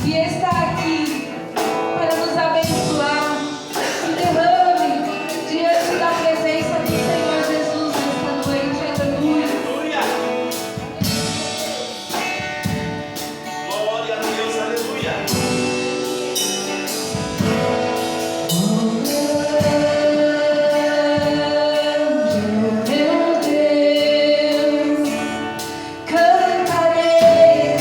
e está aqui para nos abençoar. Se derrame diante da presença do Senhor Jesus nesta noite. Aleluia. Glória a Deus, aleluia. Cantarei,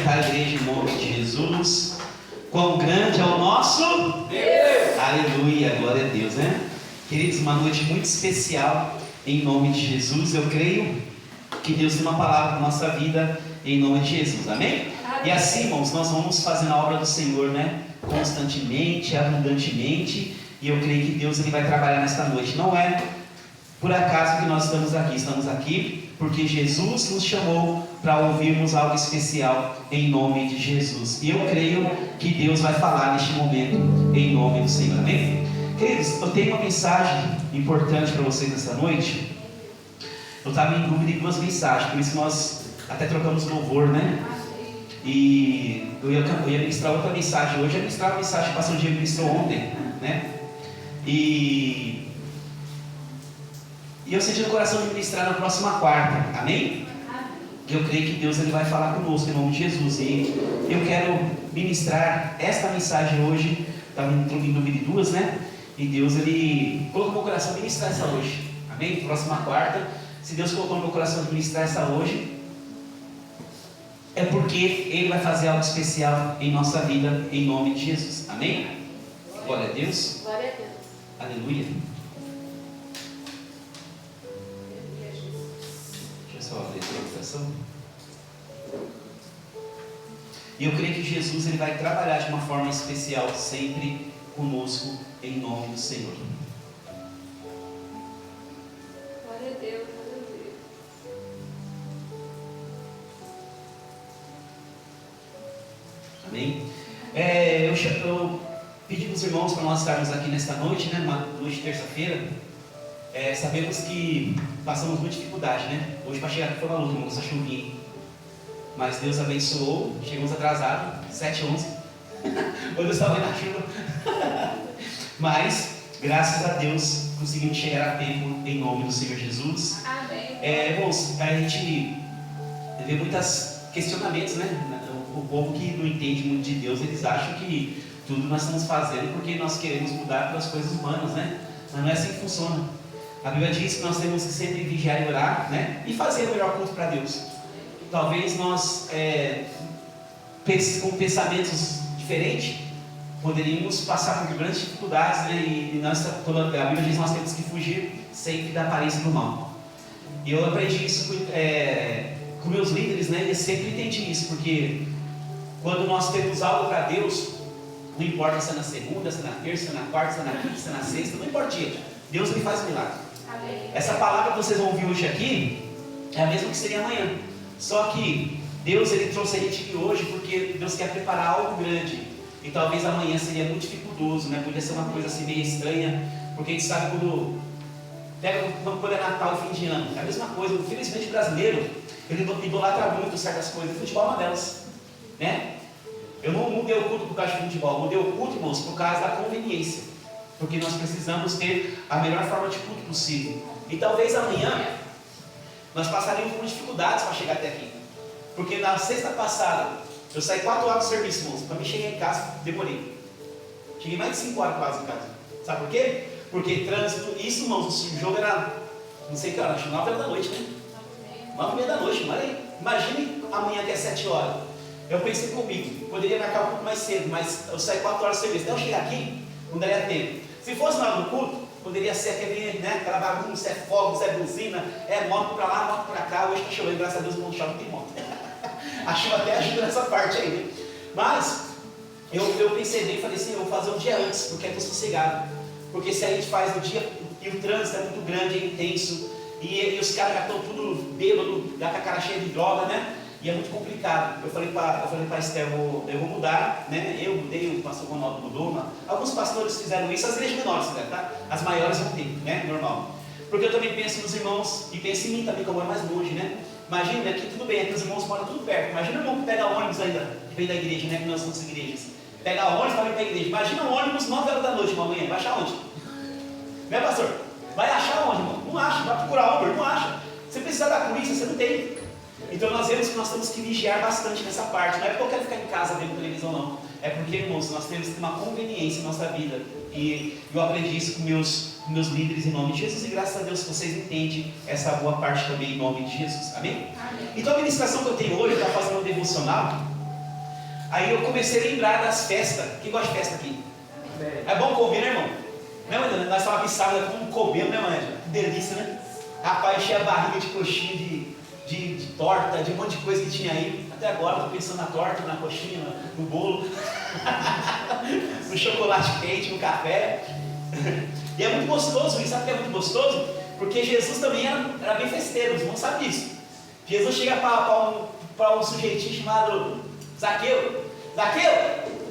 cumprimentar a igreja em nome de Jesus. Quão grande é o nosso Deus! Aleluia, glória a Deus, né? Queridos, uma noite muito especial em nome de Jesus. Eu creio que Deus tem uma palavra para a nossa vida em nome de Jesus, amém? E assim, irmãos, nós vamos fazendo a obra do Senhor, né? Constantemente, abundantemente. E eu creio que Deus ele vai trabalhar nesta noite. Não é por acaso que nós estamos aqui porque Jesus nos chamou para ouvirmos algo especial em nome de Jesus. E eu creio que Deus vai falar neste momento em nome do Senhor, amém? Queridos, eu tenho uma mensagem importante para vocês nessa noite. Eu estava em dúvida em duas mensagens, por isso que nós até trocamos louvor, né? E eu ia ministrar outra mensagem hoje. Eu ia ministrar a mensagem que o pastor Diego ministrou ontem, né? E eu senti no coração de ministrar na próxima quarta, amém? Eu creio que Deus ele vai falar conosco em nome de Jesus. E eu quero ministrar esta mensagem hoje. Estava em dúvida de duas, né? E Deus ele colocou no meu coração de ministrar essa hoje, amém? Próxima quarta, se Deus colocou no meu coração de ministrar essa hoje, é porque Ele vai fazer algo especial em nossa vida, em nome de Jesus, amém? Glória a Deus. Glória a Deus. Aleluia. Deixa eu só abrir a apresentação. E eu creio que Jesus ele vai trabalhar de uma forma especial sempre conosco, em nome do Senhor. Glória a Deus, aleluia. Amém? Eu pedi para os irmãos para nós estarmos aqui nesta noite, né? Uma noite de terça-feira. Sabemos que passamos muita dificuldade, né? Hoje para chegar aqui foi uma luta, irmãos, essa chuvinha. Mas Deus abençoou, chegamos atrasados, 7h11. Hoje eu estava na chuva. Mas, graças a Deus, conseguimos chegar a tempo em nome do Senhor Jesus. Amém. Irmãos, a gente vê muitos questionamentos, né? O povo que não entende muito de Deus, eles acham que tudo nós estamos fazendo porque nós queremos mudar pelas coisas humanas, né? Mas não é assim que funciona. A Bíblia diz que nós temos que sempre vigiar e orar, né? E fazer o melhor culto para Deus. Talvez nós, com pensamentos diferentes, poderíamos passar por grandes dificuldades, né? E a Bíblia diz que nós temos que fugir sempre da aparência do mal. E eu aprendi isso com meus líderes, né? Eu sempre entendi isso, porque quando nós temos algo para Deus, não importa se é na segunda, se é na terça, se é na quarta, se é na quinta, se é na sexta, não importa o dia, Deus ele faz milagre. Amém. Essa palavra que vocês vão ouvir hoje aqui é a mesma que seria amanhã. Só que Deus ele trouxe a gente aqui hoje porque Deus quer preparar algo grande. E talvez amanhã seria muito dificultoso, né? Podia ser uma coisa assim meio estranha, porque a gente sabe quando é Natal e fim de ano, é a mesma coisa. Infelizmente o brasileiro ele idolatra muito certas coisas. O futebol é uma delas, né? Eu não mudei o culto por causa de futebol, eu mudei o culto, irmãos, por causa da conveniência, porque nós precisamos ter a melhor forma de culto possível. E talvez amanhã nós passaríamos por dificuldades para chegar até aqui, porque na sexta passada eu saí 4 horas do serviço, irmãos. Para mim chegar em casa, demorei. Cheguei mais de 5 horas quase em casa. Sabe por quê? Porque trânsito, isso, irmãos, o jogo era, não sei que hora, acho 9 horas da noite, né? 9h30 da noite, imagine amanhã que é 7 horas. Eu pensei comigo, poderia marcar um pouco mais cedo, mas eu saí 4 horas do serviço. Até eu chegar aqui, não daria tempo. Se fosse na hora do culto, poderia ser aquele, né, aquela bagunça, é fogo, é buzina, é moto pra lá, moto pra cá. Hoje está chovendo, graças a Deus, não chove, não tem moto. A chuva até ajuda nessa parte aí, né? Mas eu pensei bem e falei assim, eu vou fazer um dia antes, porque é tão sossegado. Porque se a gente faz no dia, e o trânsito é muito grande, é intenso, e os caras já estão tudo bêbados, já com a cara cheia de droga, né? E é muito complicado. Eu falei para Esther, eu vou mudar, né? Eu mudei, o pastor Ronaldo mudou, alguns pastores fizeram isso, as igrejas menores fizeram, tá? As maiores não tem, né? Normal. Porque eu também penso nos irmãos, e penso em mim também, que eu moro mais longe, né? Imagina, aqui tudo bem, aqui os irmãos moram tudo perto. Imagina o irmão que pega ônibus ainda, que vem da igreja, né? Que nós somos igrejas. Pega ônibus para vir para a igreja. Imagina um ônibus 9 horas da noite, uma manhã. Vai achar onde? Né, pastor? Vai achar onde, irmão? Não acha. Vai procurar Uber, não acha. Você precisa da polícia, você não tem. Então nós vemos que nós temos que vigiar bastante nessa parte. Não é porque eu quero ficar em casa vendo televisão, não. É porque, irmãos, nós temos que ter uma conveniência em nossa vida. E eu aprendi isso com meus líderes em nome de Jesus. E graças a Deus vocês entendem essa boa parte também em nome de Jesus. Amém? Amém. Então a ministração que eu tenho hoje, eu estava fazendo um devocional. Aí eu comecei a lembrar das festas. Quem gosta de festa aqui? É bom comer, né, irmão? Não, nós falamos que sábado é todo mundo comendo, né, mãe? Que delícia, né? Rapaz, enchia a barriga de coxinha, de torta, de um monte de coisa que tinha aí. Até agora estou pensando na torta, na coxinha, no bolo, no chocolate quente, no café. E é muito gostoso isso. Sabe por que é muito gostoso? Porque Jesus também era bem festeiro, os irmãos sabem disso. Jesus chega para um sujeitinho chamado Zaqueu. Zaqueu,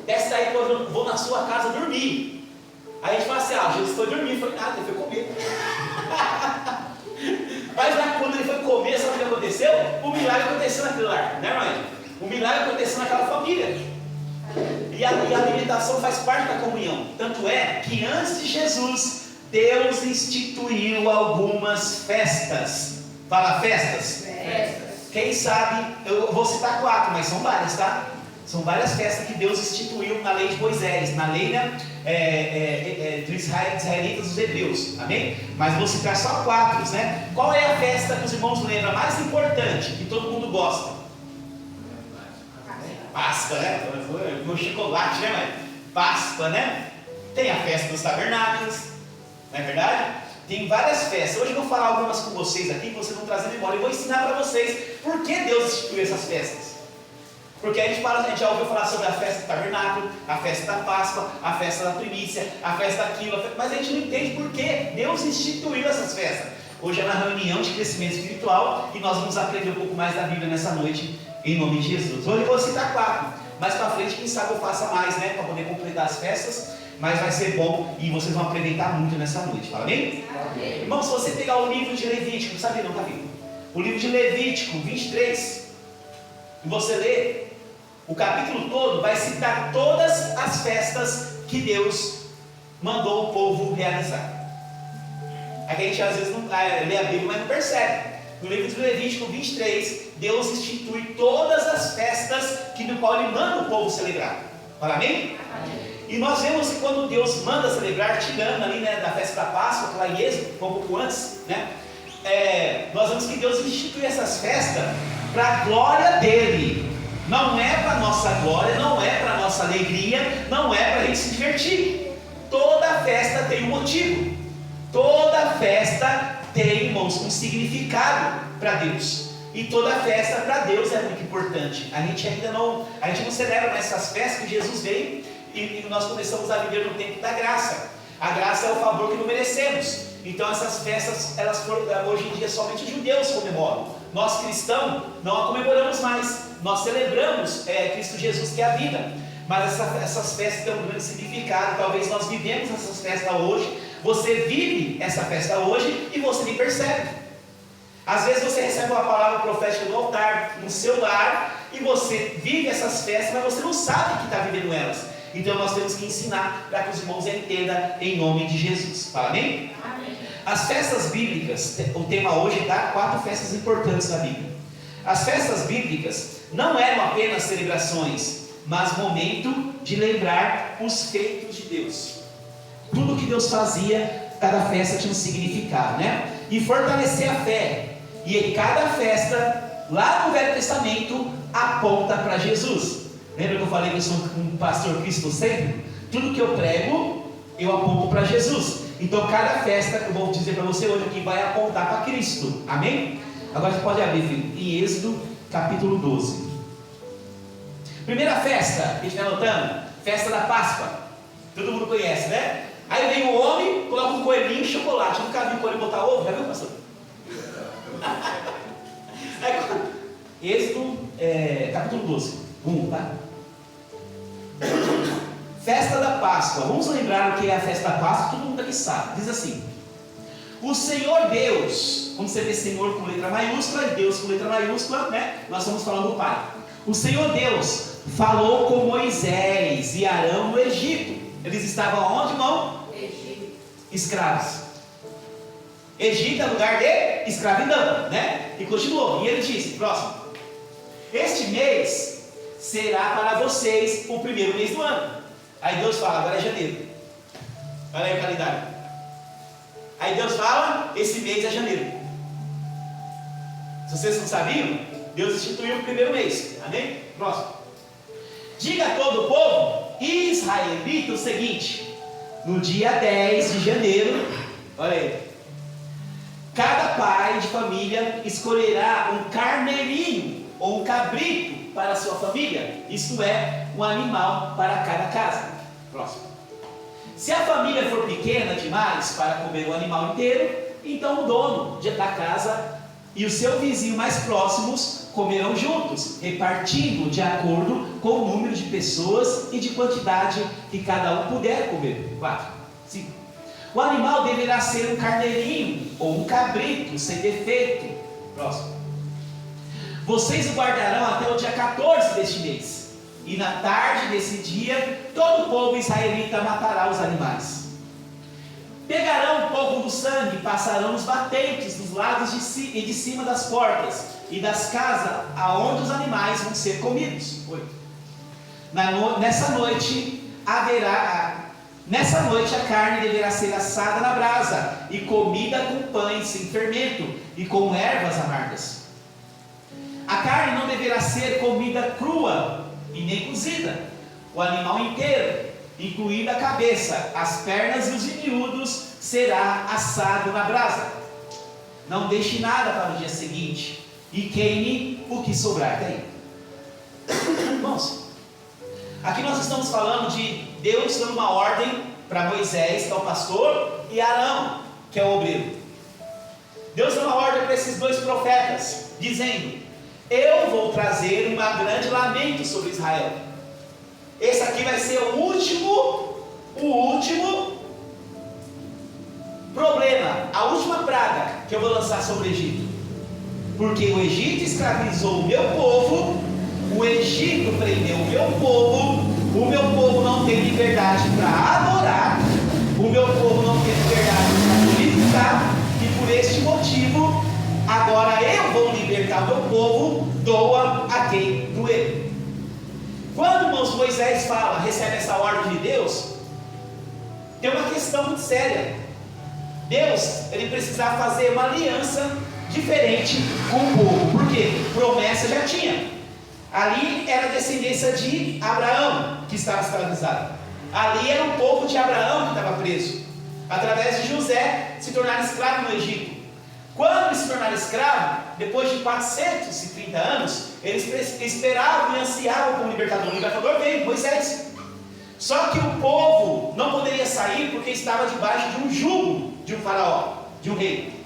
desce daí que eu vou na sua casa dormir. Aí a gente fala assim, Jesus foi dormir. Foi nada, ele foi comer. Mas lá quando ele foi comer, sabe o que aconteceu? O milagre aconteceu naquele lar, né, mãe? O milagre aconteceu naquela família. E a alimentação faz parte da comunhão. Tanto é que antes de Jesus, Deus instituiu algumas festas. Fala festas? Festas. Quem sabe, eu vou citar 4, mas são várias, tá? São várias festas que Deus instituiu na lei de Moisés, na lei, né, dos israelitas, dos hebreus, amém? Mas vou citar só 4, né? Qual é a festa que os irmãos lembram mais importante, que todo mundo gosta? Páscoa, né? Meu chocolate, né, mãe? Páscoa, né? Tem a festa dos tabernáculos, não é verdade? Tem várias festas. Hoje eu vou falar algumas com vocês aqui, que vocês vão trazer memória. Eu vou ensinar para vocês por que Deus instituiu essas festas. Porque a gente já ouviu falar sobre a festa do tabernáculo, a festa da Páscoa, a festa da primícia, a festa daquilo, mas a gente não entende por que Deus instituiu essas festas. Hoje é uma reunião de crescimento espiritual e nós vamos aprender um pouco mais da Bíblia nessa noite, em nome de Jesus. Hoje eu vou citar 4, mais para frente quem sabe eu faça mais, né, para poder completar as festas, mas vai ser bom e vocês vão aproveitar muito nessa noite, fala bem? Amém. Irmão, se você pegar o livro de Levítico, não sabia não, tá vendo? O livro de Levítico 23, e você lê, o capítulo todo vai citar todas as festas que Deus mandou o povo realizar. Aqui a gente às vezes não lê a Bíblia, mas não percebe. No livro de Levítico 23, Deus institui todas as festas no qual Ele manda o povo celebrar. Fala amém? E nós vemos que quando Deus manda celebrar, tirando ali, né, da festa da Páscoa, que lá em Êxodo, um pouco antes, né, nós vemos que Deus institui essas festas para a glória dEle. Não é para a nossa glória, não é para a nossa alegria, não é para a gente se divertir. Toda festa tem um motivo. Toda festa tem, irmãos, um significado para Deus. E toda festa para Deus é muito importante. A gente não celebra mais essas festas que Jesus veio e nós começamos a viver no tempo da graça. A graça é o favor que não merecemos. Então essas festas, hoje em dia somente os judeus comemoram. Nós cristãos não a comemoramos mais. Nós celebramos Cristo Jesus, que é a vida. Mas essas festas têm um grande significado. Talvez nós vivemos essas festas hoje. Você vive essa festa hoje e você nem percebe. Às vezes você recebe uma palavra profética no altar, no seu lar, e você vive essas festas, mas você não sabe que está vivendo elas. Então nós temos que ensinar para que os irmãos entendam em nome de Jesus. Fala amém? Amém. As festas bíblicas, o tema hoje dá 4 festas importantes da Bíblia. As festas bíblicas não eram apenas celebrações, mas momento de lembrar os feitos de Deus. Tudo que Deus fazia, cada festa tinha um significado, né? E fortalecer a fé. E em cada festa, lá no Velho Testamento, aponta para Jesus. Lembra que eu falei que eu sou um pastor cristocêntrico? Tudo que eu prego, eu aponto para Jesus. Então cada festa que eu vou dizer para você hoje aqui vai apontar para Cristo. Amém? Agora você pode abrir, filho, em Êxodo capítulo 12. Primeira festa, a gente está anotando? Festa da Páscoa. Todo mundo conhece, né? Aí vem o homem, coloca um coelhinho e chocolate. Eu nunca vi um coelho botar ovo, já viu, pastor? Êxodo capítulo 12, 1, tá? Festa da Páscoa. Vamos lembrar o que é a festa da Páscoa, todo mundo aqui sabe. Diz assim: o Senhor Deus, como você vê Senhor com letra maiúscula e Deus com letra maiúscula, né? Nós estamos falando do Pai. O Senhor Deus falou com Moisés e Arão no Egito. Eles estavam onde, irmão? Egito. Escravos. Egito é lugar de escravidão, né? E continuou. E ele disse, próximo: este mês será para vocês o primeiro mês do ano. Aí Deus fala, agora é janeiro. Olha aí o calendário. Aí Deus fala, esse mês é janeiro. Se vocês não sabiam, Deus instituiu o primeiro mês. Amém? Próximo. Diga a todo o povo israelita o seguinte: no dia 10 de janeiro, olha aí, cada pai de família escolherá um carneirinho ou um cabrito para a sua família, isto é, um animal para cada casa. Próximo. Se a família for pequena demais para comer o animal inteiro, então o dono da casa e o seu vizinho mais próximos comerão juntos, repartindo de acordo com o número de pessoas e de quantidade que cada um puder comer. 4. 5. O animal deverá ser um carneirinho ou um cabrito sem defeito. Próximo. Vocês o guardarão até o dia 14 deste mês, e na tarde desse dia todo o povo israelita matará os animais. Pegarão um pouco do sangue e passarão nos batentes dos lados e de cima das portas e das casas aonde os animais vão ser comidos. 8. Nessa noite a carne deverá ser assada na brasa e comida com pães sem fermento e com ervas amargas. A carne não deverá ser comida crua e nem cozida. O animal inteiro, incluindo a cabeça, as pernas e os miúdos, será assado na brasa. Não deixe nada para o dia seguinte e queime o que sobrar. Está aí. Irmãos, aqui nós estamos falando de Deus dando uma ordem para Moisés, que é o pastor, e Arão, que é o obreiro. Deus deu uma ordem para esses dois profetas, dizendo: eu vou trazer um grande lamento sobre Israel. Esse aqui vai ser o último problema, a última praga que eu vou lançar sobre o Egito. Porque o Egito escravizou o meu povo, o Egito prendeu o meu povo não tem liberdade para adorar, o meu povo não tem liberdade para glorificar, e por este motivo, agora eu vou libertar o meu povo, doa a quem doer. Quando, irmãos, Moisés recebe essa ordem de Deus, tem uma questão muito séria. Deus, ele precisava fazer uma aliança diferente com o povo. Por quê? Promessa já tinha. Ali era a descendência de Abraão que estava escravizado. Ali era o povo de Abraão que estava preso. Através de José se tornaram escravos no Egito. Quando eles se tornaram escravos, depois de 430 anos, eles esperavam e ansiavam como libertador. O libertador veio, Moisés. Só que o povo não poderia sair porque estava debaixo de um jugo de um faraó, de um rei.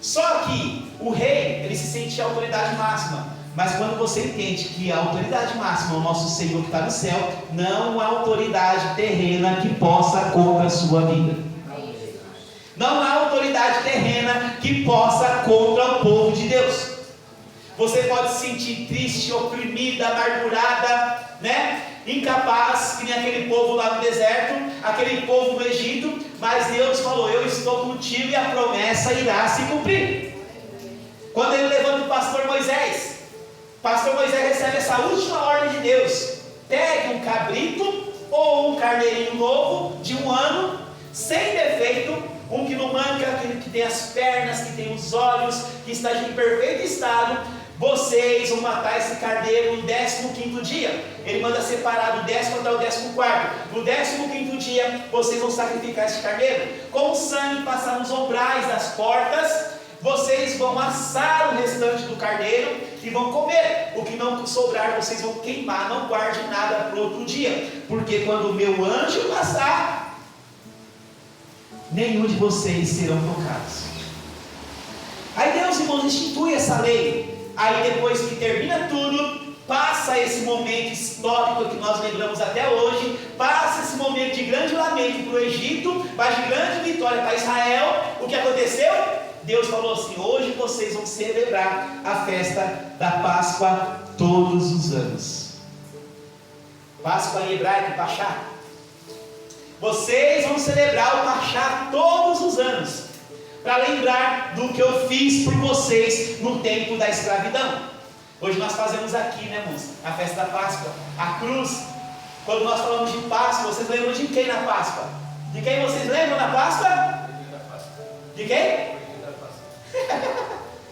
Só que o rei, ele se sentia a autoridade máxima. Mas quando você entende que a autoridade máxima é o nosso Senhor que está no céu, não há autoridade terrena que possa contra a sua vida. Não há autoridade terrena que possa contra o povo de Deus. Você pode se sentir triste, oprimida, amargurada, incapaz, que nem aquele povo lá no deserto, aquele povo no Egito, mas Deus falou: eu estou contigo e a promessa irá se cumprir. Quando ele levanta o pastor Moisés recebe essa última ordem de Deus: pegue um cabrito ou um carneirinho novo de 1 ano, sem defeito, um que não manca, aquele que tem as pernas, que tem os olhos, que está em perfeito estado. Vocês vão matar esse carneiro no 15º dia. Ele manda separar do 10º até o 14º. No 15º dia, vocês vão sacrificar esse carneiro. Com o sangue passar nos umbrais das portas, vocês vão assar o restante do carneiro e vão comer. O que não sobrar, vocês vão queimar. Não guardem nada para outro dia, porque quando o meu anjo passar, nenhum de vocês serão tocados. Aí Deus, irmãos, institui essa lei. Aí depois que termina tudo, passa esse momento histórico que nós lembramos até hoje, passa esse momento de grande lamento para o Egito, mas de grande vitória para Israel. O que aconteceu? Deus falou assim: hoje vocês vão celebrar a festa da Páscoa todos os anos. Páscoa em hebraico, Pachá. Vocês vão celebrar o Pachá todos os anos, para lembrar do que eu fiz por vocês no tempo da escravidão. Hoje nós fazemos aqui, irmãos, a festa da Páscoa, a cruz. Quando nós falamos de Páscoa, vocês lembram de quem na Páscoa? De quem vocês lembram na Páscoa? De quem?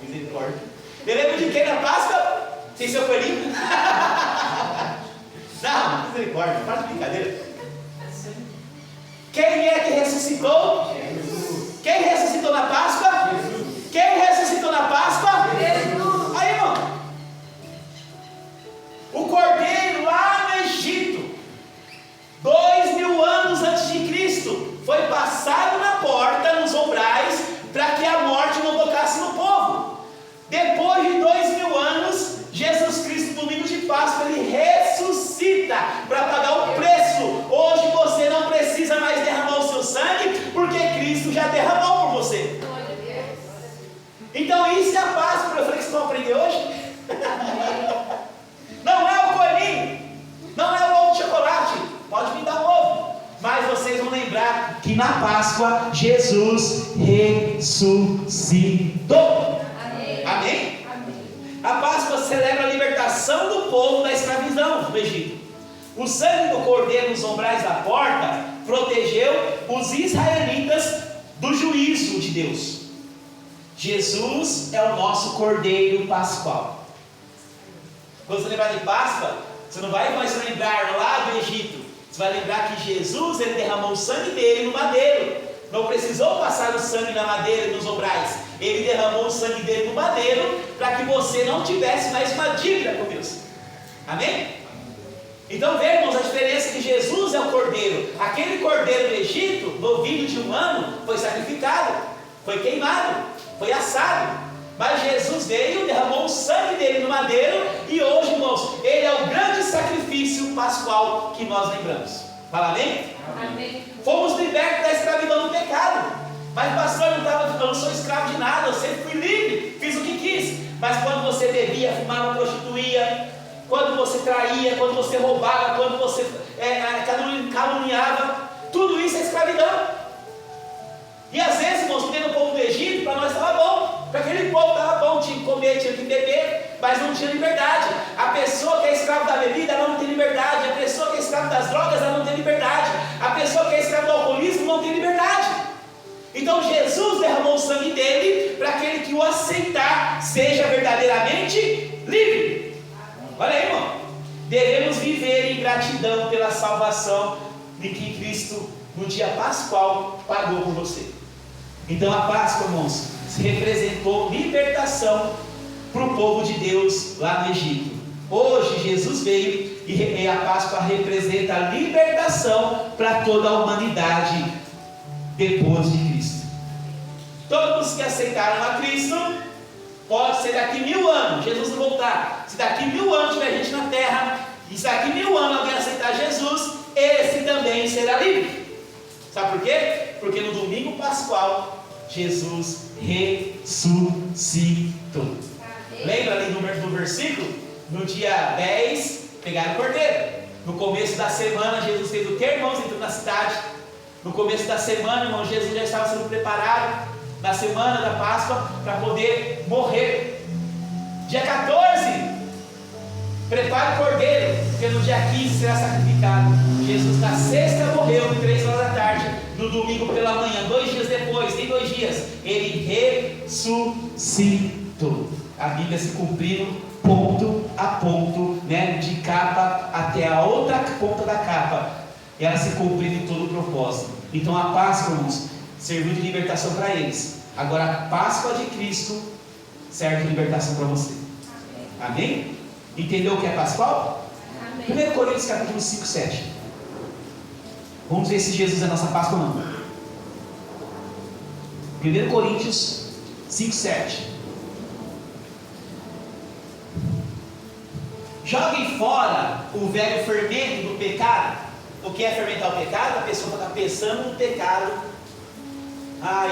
Misericórdia. Você lembra de quem na Páscoa? Sem seu coelhinho? Não. misericórdia, para de brincadeira. Quem é que ressuscitou? Jesus. Quem ressuscitou na Páscoa? Jesus. Quem ressuscitou na Páscoa? Jesus. Aí, irmão, o cordeiro lá no Egito, 2000 anos antes de Cristo, foi passado na porta, nos umbrais, para que a morte não tocasse no povo. Depois de 2000 anos, Jesus Cristo, domingo de Páscoa, ele ressuscita para pagar o preço. Hoje você não precisa mais derramar o seu sangue, porque Cristo já derramou por você. Então isso é a Páscoa. Eu falei que vocês vão aprender hoje. Não é o coelhinho, não é o ovo de chocolate. Pode me dar um ovo, mas vocês vão lembrar que na Páscoa Jesus ressuscitou. Amém? A Páscoa celebra a libertação do povo da escravidão do Egito. O sangue do cordeiro nos umbrais da porta protegeu os israelitas do juízo de Deus. Jesus é o nosso cordeiro pascual. Quando você lembrar de Páscoa, você não vai mais lembrar lá do Egito. Você vai lembrar que Jesus, ele derramou o sangue dele no madeiro. Não precisou passar o sangue na madeira e nos umbrais. Ele derramou o sangue dele no madeiro para que você não tivesse mais uma dívida com Deus. Amém? Então vemos a diferença que Jesus é o cordeiro. Aquele cordeiro do Egito, novilho de 1 ano, foi sacrificado, foi queimado, foi assado. Mas Jesus veio, derramou o sangue dele no madeiro, e hoje, irmãos, ele é o grande sacrifício pascual que nós lembramos. Fala amém? Amém. Fomos libertos da escravidão do pecado. Mas pastor, eu não sou escravo de nada, eu sempre fui livre, fiz o que quis. Mas quando você bebia, fumava, prostituía, quando você traía, quando você roubava, quando você caluniava, tudo isso é escravidão. E às vezes, irmãos, porque no povo do Egito, para nós estava bom, para aquele povo estava bom, tinha que comer, tinha que beber, mas não tinha liberdade. A pessoa que é escrava da bebida, ela não tem liberdade. A pessoa que é escrava das drogas, ela não tem liberdade. A pessoa que é escrava do alcoolismo não tem liberdade. Então Jesus derramou o sangue dele para aquele que o aceitar seja verdadeiramente livre. Olha aí, irmão. Devemos viver em gratidão pela salvação de que Cristo, no dia pascual, pagou por você. Então a Páscoa, irmãos, representou libertação para o povo de Deus lá no Egito. Hoje Jesus veio e a Páscoa representa a libertação para toda a humanidade depois de Cristo. Todos que aceitaram a Cristo, pode ser daqui 1000 anos, Jesus não voltar. Se daqui 1000 anos tiver gente na terra, e se daqui 1000 anos alguém aceitar Jesus, esse também será livre. Sabe por quê? Porque no domingo pascual, Jesus ressuscitou. Lembra ali do versículo? No dia 10, pegaram o cordeiro. No começo da semana, Jesus fez o que, irmãos? Entrou na cidade. No começo da semana, irmão, Jesus já estava sendo preparado na semana da Páscoa para poder morrer. Dia 14, prepare o cordeiro, porque no dia 15 será sacrificado. Jesus na sexta morreu, 3 horas da tarde. No domingo pela manhã, 2 dias depois, nem 2 dias, ele ressuscitou. A Bíblia se cumprindo ponto a ponto, né, de capa até a outra ponta da capa, ela se cumprindo em todo o propósito. Então a Páscoa, irmãos, serviu de libertação para eles. Agora a Páscoa de Cristo serve de libertação para você. Amém? Entendeu o que é Pascual? Amém. 1 Coríntios capítulo 5, 7. Vamos ver se Jesus é nossa Páscoa ou não. 1 Coríntios 5, 7. Joguem fora o velho fermento do pecado. O que é fermentar o pecado? A pessoa está pensando no pecado.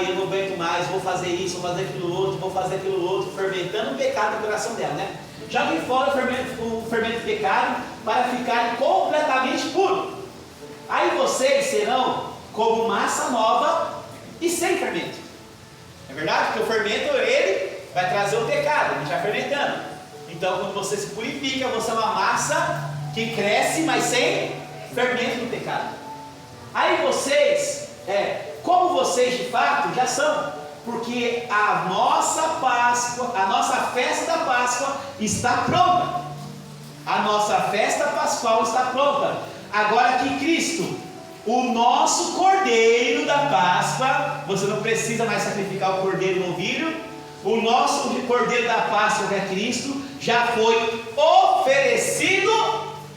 Eu não aguento mais, vou fazer isso, vou fazer aquilo outro, vou fazer aquilo outro, fermentando o pecado no coração dela, né? Joguem fora o fermento do pecado para ficarem completamente puros. Aí vocês serão como massa nova e sem fermento. É verdade? Porque o fermento, ele vai trazer o pecado, a gente vai fermentando. Então, quando você se purifica, você é uma massa que cresce, mas sem fermento do pecado. Aí vocês, como vocês de fato já são, porque a nossa Páscoa, a nossa festa da Páscoa está pronta. A nossa festa pascual está pronta. Agora que Cristo, o nosso cordeiro da Páscoa, você não precisa mais sacrificar o cordeiro no novilho. O nosso cordeiro da Páscoa, que é Cristo, já foi oferecido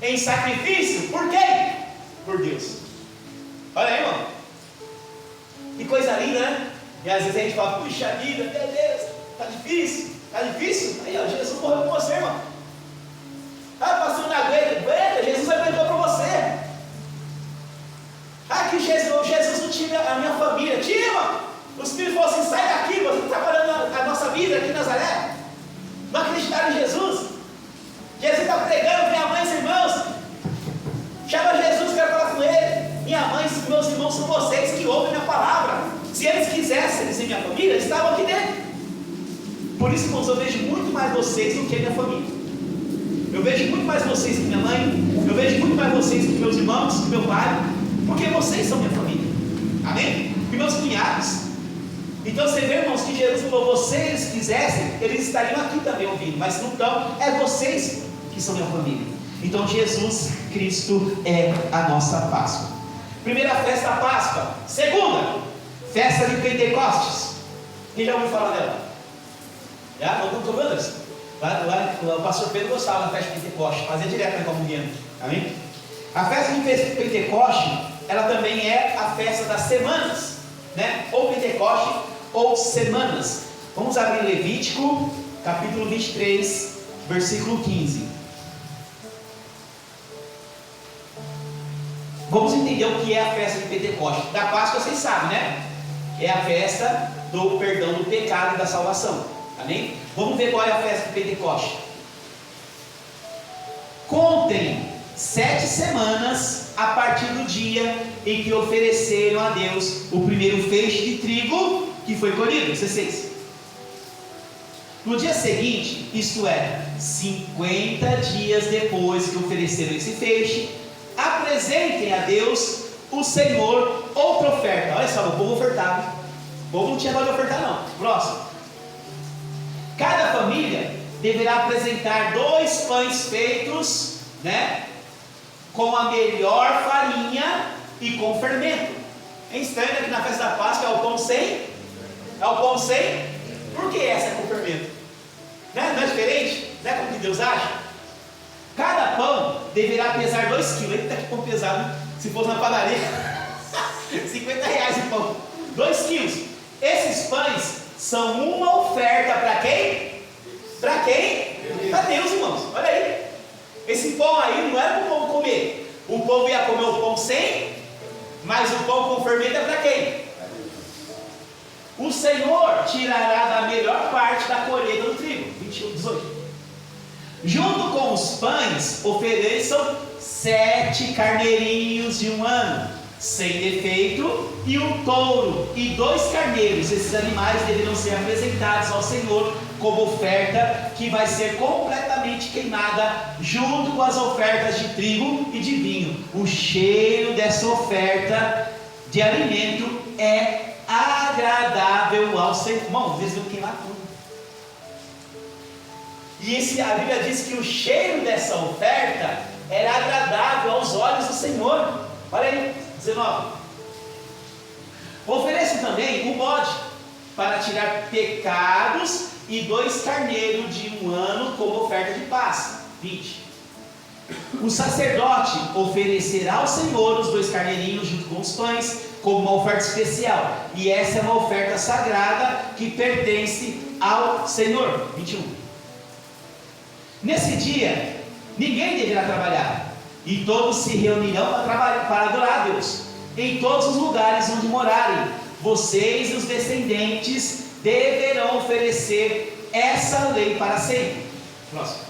em sacrifício. Por quem? Por Deus. Olha aí, irmão. Que coisa linda, né? E às vezes a gente fala, puxa vida, meu Deus, está difícil. Está difícil? Aí, ó, Jesus morreu por você, irmão. Ah, pastor, não aguenta, Jesus aguentou para você. Ah, que Jesus não tinha a minha família. Tinha, irmão. O Espírito falou assim, sai daqui, você está parando a nossa vida aqui em Nazaré. Não acreditaram em Jesus. Jesus está pregando, minha mãe e irmãos. Chama Jesus, quero falar com ele. Minha mãe e meus irmãos são vocês que ouvem minha palavra. Se eles quisessem ser minha família, eles estavam aqui dentro. Por isso, irmãos, eu vejo muito mais vocês do que minha família. Eu vejo muito mais vocês que minha mãe. Eu vejo muito mais vocês que meus irmãos, que meu pai. Porque vocês são minha família. Amém? E meus cunhados. Então você vê, irmãos, que Jesus falou, vocês quisessem, eles estariam aqui também ouvindo, mas não estão, é vocês que são minha família. Então Jesus Cristo é a nossa Páscoa. Primeira festa da Páscoa. Segunda, festa de Pentecostes. Quem já ouviu falar dela? Já? Não contou, Anderson? O pastor Pedro gostava da festa de Pentecostes, fazia direto na comunhão. Amém? A festa de Pentecostes, ela também é a festa das semanas, né? Ou Pentecoste ou semanas. Vamos abrir Levítico, capítulo 23, versículo 15. Vamos entender o que é a festa de Pentecoste. Da Páscoa vocês sabem, né? É a festa do perdão do pecado e da salvação. Amém? Vamos ver qual é a festa de Pentecoste. Contem 7 semanas a partir do dia em que ofereceram a Deus o primeiro feixe de trigo que foi colhido. 16. No dia seguinte, isto é, 50 dias depois que ofereceram esse feixe, apresentem a Deus o Senhor outra oferta. Olha só, o povo ofertava. O povo não tinha nada de ofertar, não. Próximo. Cada família deverá apresentar 2 pães feitos, né, com a melhor farinha e com fermento. É estranho que na festa da Páscoa é o pão sem? É o pão sem? Por que essa é com fermento? Não é diferente? Não é como que Deus acha? Cada pão deverá pesar 2 quilos. Eita, que pão pesado. Se fosse na padaria, 50 reais o pão. 2 quilos. Esses pães são uma oferta para quem? Para quem? Para Deus, irmãos. Olha aí. Esse pão aí não era para o povo comer. O povo ia comer o pão sem, mas o pão com fermento é para quem? O Senhor tirará da melhor parte da colheita do trigo. 21, 18. Junto com os pães, ofereçam 7 carneirinhos de 1 ano, sem defeito, e um touro e 2 carneiros. Esses animais deverão ser apresentados ao Senhor como oferta que vai ser completamente queimada junto com as ofertas de trigo e de vinho. O cheiro dessa oferta de alimento é agradável ao Senhor. Irmão, eles vão queimar tudo. E a Bíblia diz que o cheiro dessa oferta era agradável aos olhos do Senhor. Olha aí, 19. Ofereçam também um bode para tirar pecados e 2 carneiros de 1 ano como oferta de paz. 20. O sacerdote oferecerá ao Senhor os 2 carneirinhos junto com os pães como uma oferta especial. E essa é uma oferta sagrada que pertence ao Senhor. 21. Nesse dia, ninguém deverá trabalhar, e todos se reunirão para adorar a Deus, em todos os lugares onde morarem. Vocês e os descendentes deverão oferecer essa lei para sempre. Próximo.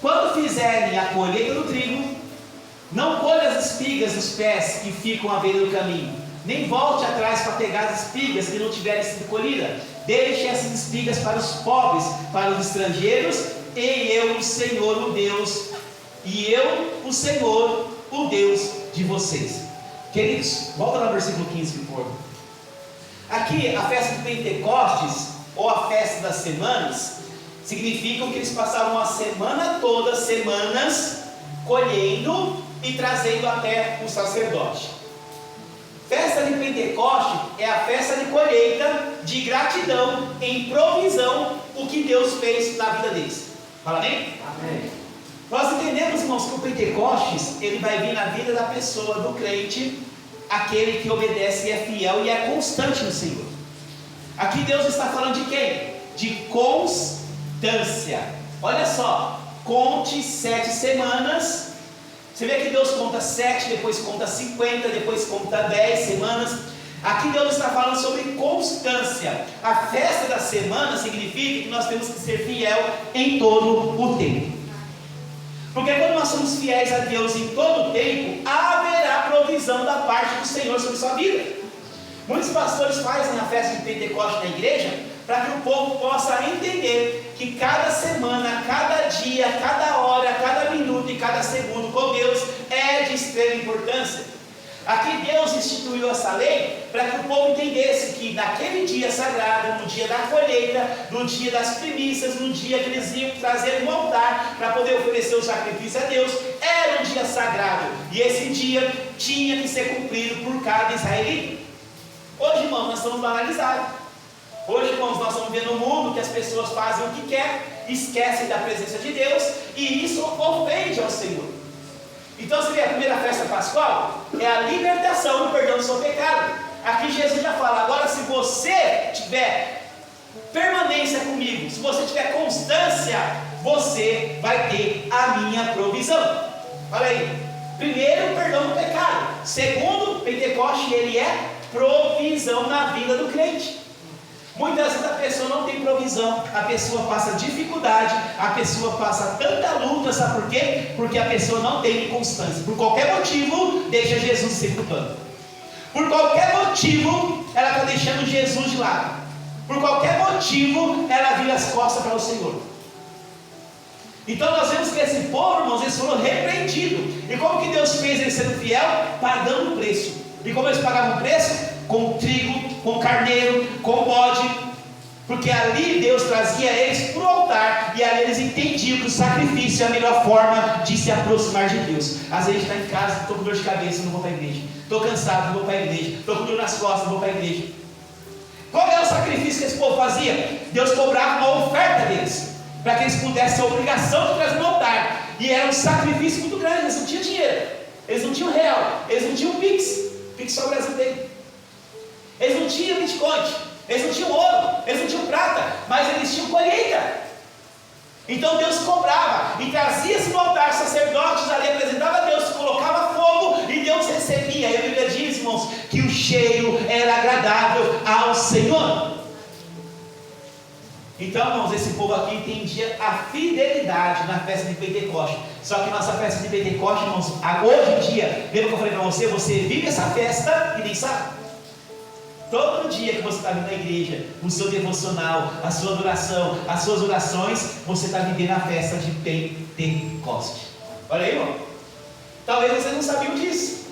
Quando fizerem a colheita do trigo, não colhe as espigas dos pés que ficam à beira do caminho, nem volte atrás para pegar as espigas que não tiverem sido colhidas. Deixe essas espigas para os pobres, para os estrangeiros, e eu, o Senhor, o Deus, o Deus de vocês. Queridos, volta lá no versículo 15, por favor. Aqui, a festa de Pentecostes, ou a festa das semanas, significam que eles passavam a semana toda, semanas, colhendo e trazendo até o sacerdote. Festa de Pentecoste é a festa de colheita, de gratidão, em provisão, o que Deus fez na vida deles. Fala bem? Amém. Nós entendemos, irmãos, que o Pentecostes, ele vai vir na vida da pessoa, do crente, aquele que obedece e é fiel e é constante no Senhor. Aqui Deus está falando de quem? De constância. Olha só, conte 7 semanas. Você vê que Deus conta 7, depois conta 50, depois conta 10 semanas. Aqui Deus está falando sobre constância. A festa da semana significa que nós temos que ser fiel em todo o tempo. Porque quando nós somos fiéis a Deus em todo o tempo, haverá provisão da parte do Senhor sobre sua vida. Muitos pastores fazem a festa de Pentecostes na igreja para que o povo possa entender que cada semana, cada dia, cada hora, cada minuto e cada segundo com Deus é de extrema importância. Aqui Deus instituiu essa lei para que o povo entendesse que naquele dia sagrado, no dia da colheita, no dia das primícias, no dia que eles iam trazer um altar para poder oferecer o sacrifício a Deus, era um dia sagrado, e esse dia tinha que ser cumprido por cada israelita. Hoje, irmãos, nós estamos banalizados. Hoje, irmãos, nós estamos vendo um mundo que as pessoas fazem o que querem, esquecem da presença de Deus, e isso ofende ao Senhor. Então você vê, a primeira festa pascual é a libertação do perdão do seu pecado. Aqui Jesus já fala, agora se você tiver permanência comigo, se você tiver constância, você vai ter a minha provisão. Olha aí, primeiro, o perdão do pecado. Segundo, Pentecoste, ele é provisão na vida do crente. Muitas vezes a pessoa não tem provisão, a pessoa passa dificuldade, a pessoa passa tanta luta, sabe por quê? Porque a pessoa não tem constância. Por qualquer motivo, deixa Jesus ser culpado. Por qualquer motivo, ela está deixando Jesus de lado. Por qualquer motivo, ela vira as costas para o Senhor. Então nós vemos que esse povo, irmãos, eles foram repreendidos. E como que Deus fez eles sendo fiel? Pagando o preço. E como eles pagavam o preço? Com trigo, com carneiro, com bode, porque ali Deus trazia eles para o altar, e ali eles entendiam que o sacrifício é a melhor forma de se aproximar de Deus. Às vezes a gente está em casa, estou com dor de cabeça, não vou para a igreja, estou cansado, não vou para a igreja, estou com dor nas costas, não vou para a igreja. Qual era o sacrifício que esse povo fazia? Deus cobrava uma oferta deles, para que eles pudessem ter a obrigação de trazer no altar, e era um sacrifício muito grande. Eles não tinham dinheiro, eles não tinham real, eles não tinham Pix só o Brasil tem. Eles não tinham Bitcoin, eles não tinham ouro, eles não tinham prata, mas eles tinham colheita. Então Deus cobrava e trazia-se no altar, sacerdotes ali apresentava a Deus, colocava fogo e Deus recebia. E a Bíblia diz, irmãos, que o cheiro era agradável ao Senhor. Então, irmãos, esse povo aqui entendia a fidelidade na festa de Pentecostes. Só que nossa festa de Pentecostes, irmãos, hoje em dia, lembra que eu falei para você, você vive essa festa e nem sabe. Todo dia que você está vindo na igreja, o seu devocional, a sua adoração, as suas orações, você está vivendo a festa de Pentecoste. Olha aí, irmão. Talvez vocês não sabiam disso,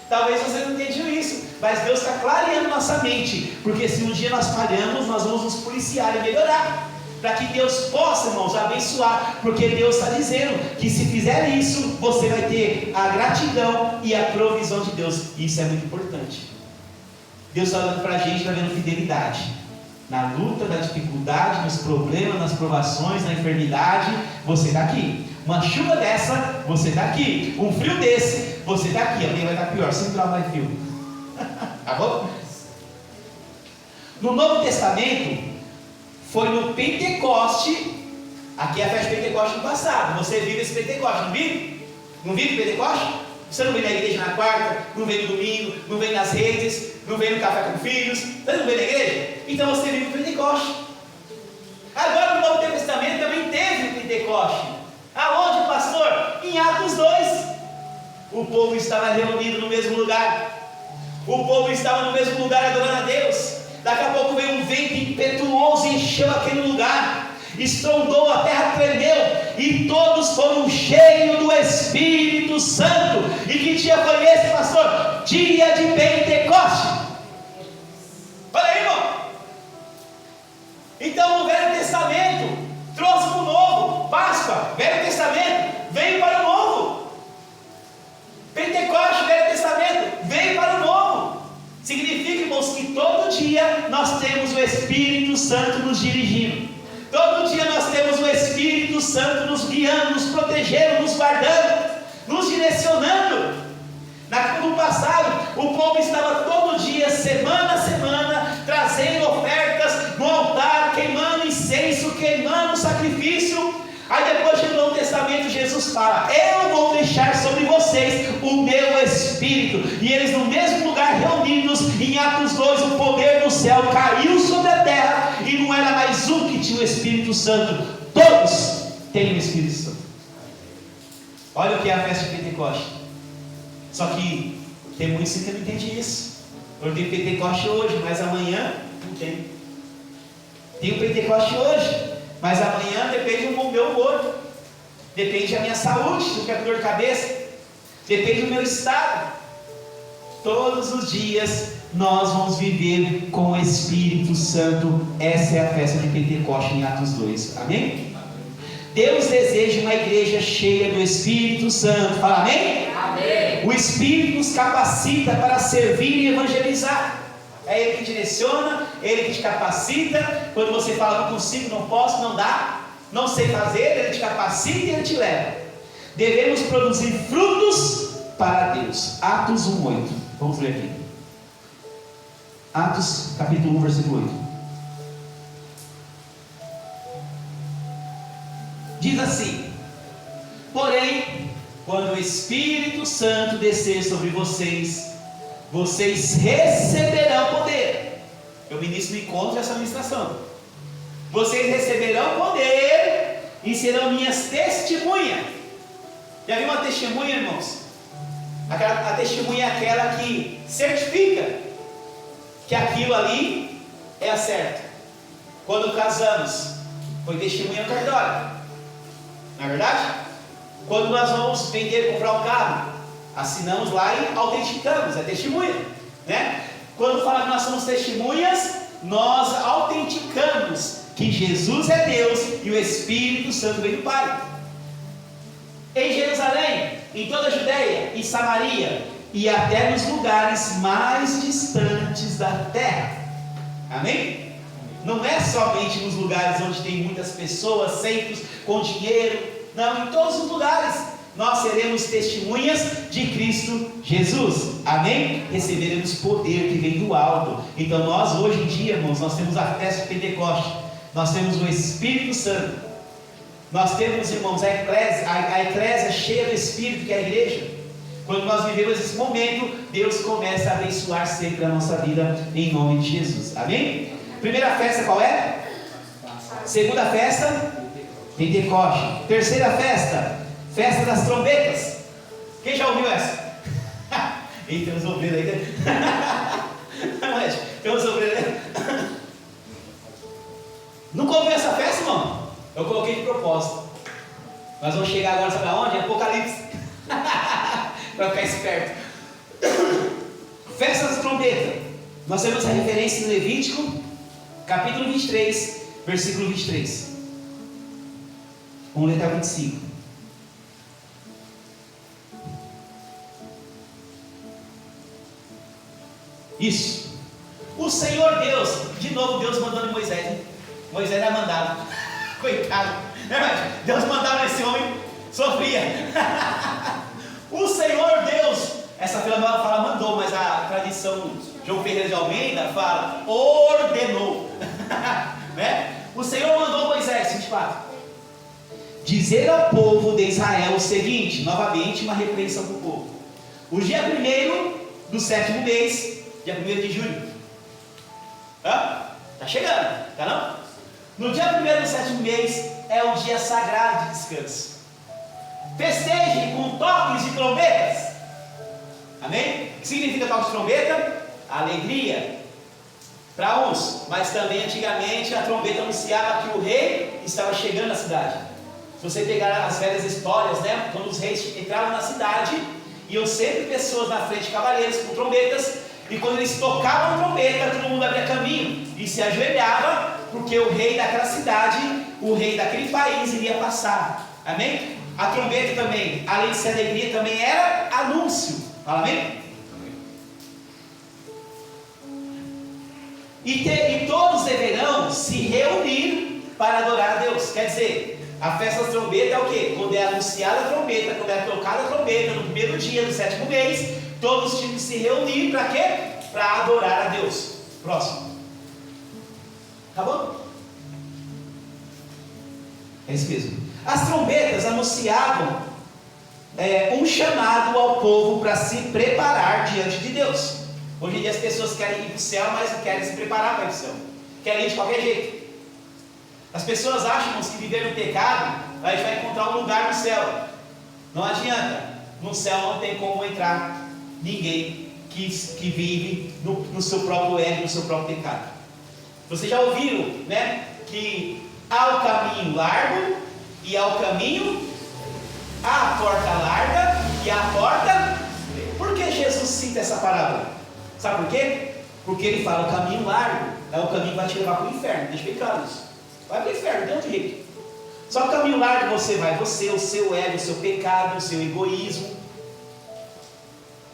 talvez vocês não entendiam isso, mas Deus está clareando nossa mente, porque se um dia nós falhamos, nós vamos nos policiar e melhorar, para que Deus possa, irmãos, abençoar, porque Deus está dizendo que se fizer isso, você vai ter a gratidão e a provisão de Deus. Isso é muito importante. Deus está olhando para a gente, está vendo fidelidade na luta, na dificuldade, nos problemas, nas provações, na enfermidade. Você está aqui. Uma chuva dessa, você está aqui. Um frio desse, você está aqui. Amanhã vai estar pior, 5 graus mais frio. Tá bom? No Novo Testamento, foi no Pentecoste. Aqui é a festa de Pentecoste no passado. Você vive esse Pentecoste, não vive? Não vive Pentecoste? Você não vem na igreja na quarta, não vem no domingo, não vem nas redes, não vem no café com filhos, você não vem na igreja? Então você vive o Pentecoste. Agora no Novo Testamento também teve o Pentecoste. Aonde, pastor? Em Atos 2. O povo estava reunido no mesmo lugar. O povo estava no mesmo lugar adorando a Deus. Daqui a pouco veio um vento impetuoso e encheu aquele lugar. Estrondou, a terra tremeu e todos foram cheios do Espírito Santo. E que dia foi esse, pastor? Dia de Pentecoste. Olha aí, irmão. Então o Velho Testamento trouxe Espírito Santo nos dirigindo. Todo dia nós temos o Espírito Santo nos guiando, nos protegendo, nos guardando, nos direcionando. No passado, o povo estava todo dia, semana a semana, trazendo ofertas no altar, queimando incenso, queimando sacrifício. Aí depois no Novo Testamento Jesus fala: eu vou deixar sobre vocês o meu Espírito. E eles no mesmo lugar reunidos, em Atos 2, o poder do céu caiu sobre a terra, e não era mais um que tinha o Espírito Santo, todos têm o Espírito Santo. Olha o que é a festa de Pentecoste. Só que tem muitos que não entendem isso. Eu tenho Pentecoste hoje, mas amanhã não tem. Tenho Pentecoste hoje, mas amanhã depende do meu humor, depende da minha saúde, do que é dor de cabeça, depende do meu estado. Todos os dias nós vamos viver com o Espírito Santo. Essa é a festa de Pentecoste em Atos 2, amém? Deus deseja uma igreja cheia do Espírito Santo, fala amém? Amém. O Espírito nos capacita para servir e evangelizar. É Ele que direciona, Ele que te capacita. Quando você fala: não consigo, não posso, não dá, não sei fazer, Ele te capacita e Ele te leva. Devemos produzir frutos para Deus. Atos 1:8. Vamos ler aqui. Atos capítulo 1, versículo 8. Diz assim: porém, quando o Espírito Santo descer sobre vocês, vocês receberão poder. Eu ministro no encontro essa ministração. Vocês receberão poder e serão minhas testemunhas. Já viu uma testemunha, irmãos? A testemunha é aquela que certifica que aquilo ali é certo. Quando casamos, foi testemunha no cartório, não é verdade? Quando nós vamos vender, comprar um carro, assinamos lá e autenticamos, é testemunha, né? Quando fala que nós somos testemunhas, nós autenticamos que Jesus é Deus e o Espírito Santo vem do Pai. Em Jerusalém, em toda a Judeia e Samaria, e até nos lugares mais distantes da terra. Amém? Não é somente nos lugares onde tem muitas pessoas, centros com dinheiro. Não, em todos os lugares nós seremos testemunhas de Cristo Jesus. Amém? Receberemos poder que vem do alto. Então nós hoje em dia, irmãos, nós temos a festa de Pentecoste, nós temos o Espírito Santo, nós temos, irmãos, a eclésia cheia do Espírito, que é a igreja. Quando nós vivemos esse momento, Deus começa a abençoar sempre a nossa vida, em nome de Jesus. Amém? Primeira festa qual é? Segunda festa, Pentecoste. Terceira festa, festa das trombetas. Quem já ouviu essa? Ih, tem uns obreiros aí. Tem uns obreiros aí. Nunca ouviu essa festa, irmão? Eu coloquei de propósito. Nós vamos chegar agora, sabe aonde? Apocalipse. Para ficar esperto. Festa das trombetas. Nós temos a referência em Levítico, capítulo 23, versículo 23. Vamos ler até 25. Isso. O Senhor Deus, de novo Deus mandando Moisés, hein? Moisés era mandado. Coitado. Deus mandava esse homem, sofria. O Senhor Deus, essa fila fala mandou, mas a tradição João Ferreira de Almeida fala ordenou. Né? O Senhor mandou Moisés, 24, dizer ao povo de Israel o seguinte, novamente uma repreensão para o povo. O dia 1º do 7º mês, dia 1º de julho, está chegando, tá não? No dia 1º do 7º mês é o dia sagrado de descanso. Festejem com toques de trombetas. Amém? O que significa toque de trombeta? Alegria para uns, mas também antigamente a trombeta anunciava que o rei estava chegando na cidade. Se você pegar as velhas histórias, né, quando os reis entravam na cidade, iam sempre pessoas na frente, cavaleiros com trombetas, e quando eles tocavam a trombeta, todo mundo abria caminho e se ajoelhava, porque o rei daquela cidade, o rei daquele país iria passar. Amém? A trombeta também, além de ser alegria, também era anúncio. Fala amém? E todos devemos reunir para adorar a Deus. Quer dizer, a festa das trombetas é o quê? Quando é anunciada a trombeta, quando é tocada a trombeta, no primeiro dia do 7º mês, todos tinham que se reunir para quê? Para adorar a Deus. Próximo. Acabou? É isso mesmo. As trombetas anunciavam um chamado ao povo para se preparar diante de Deus. Hoje em dia as pessoas querem ir para o céu, mas não querem se preparar para ir para o céu. Querem ir de qualquer jeito. As pessoas acham que viver no pecado, a gente vai encontrar um lugar no céu. Não adianta. No céu não tem como entrar ninguém que vive no seu próprio ego, no seu próprio pecado. Vocês já ouviram, né? Que há o caminho largo e há o caminho, há a porta larga e há a porta. Por que Jesus cita essa parábola? Sabe por quê? Porque ele fala: o caminho largo é o caminho que vai te levar para o inferno. Deixa bem claro isso. Vai para o inferno, de outro jeito. Só que o caminho largo você vai, o seu ego, o seu pecado, o seu egoísmo,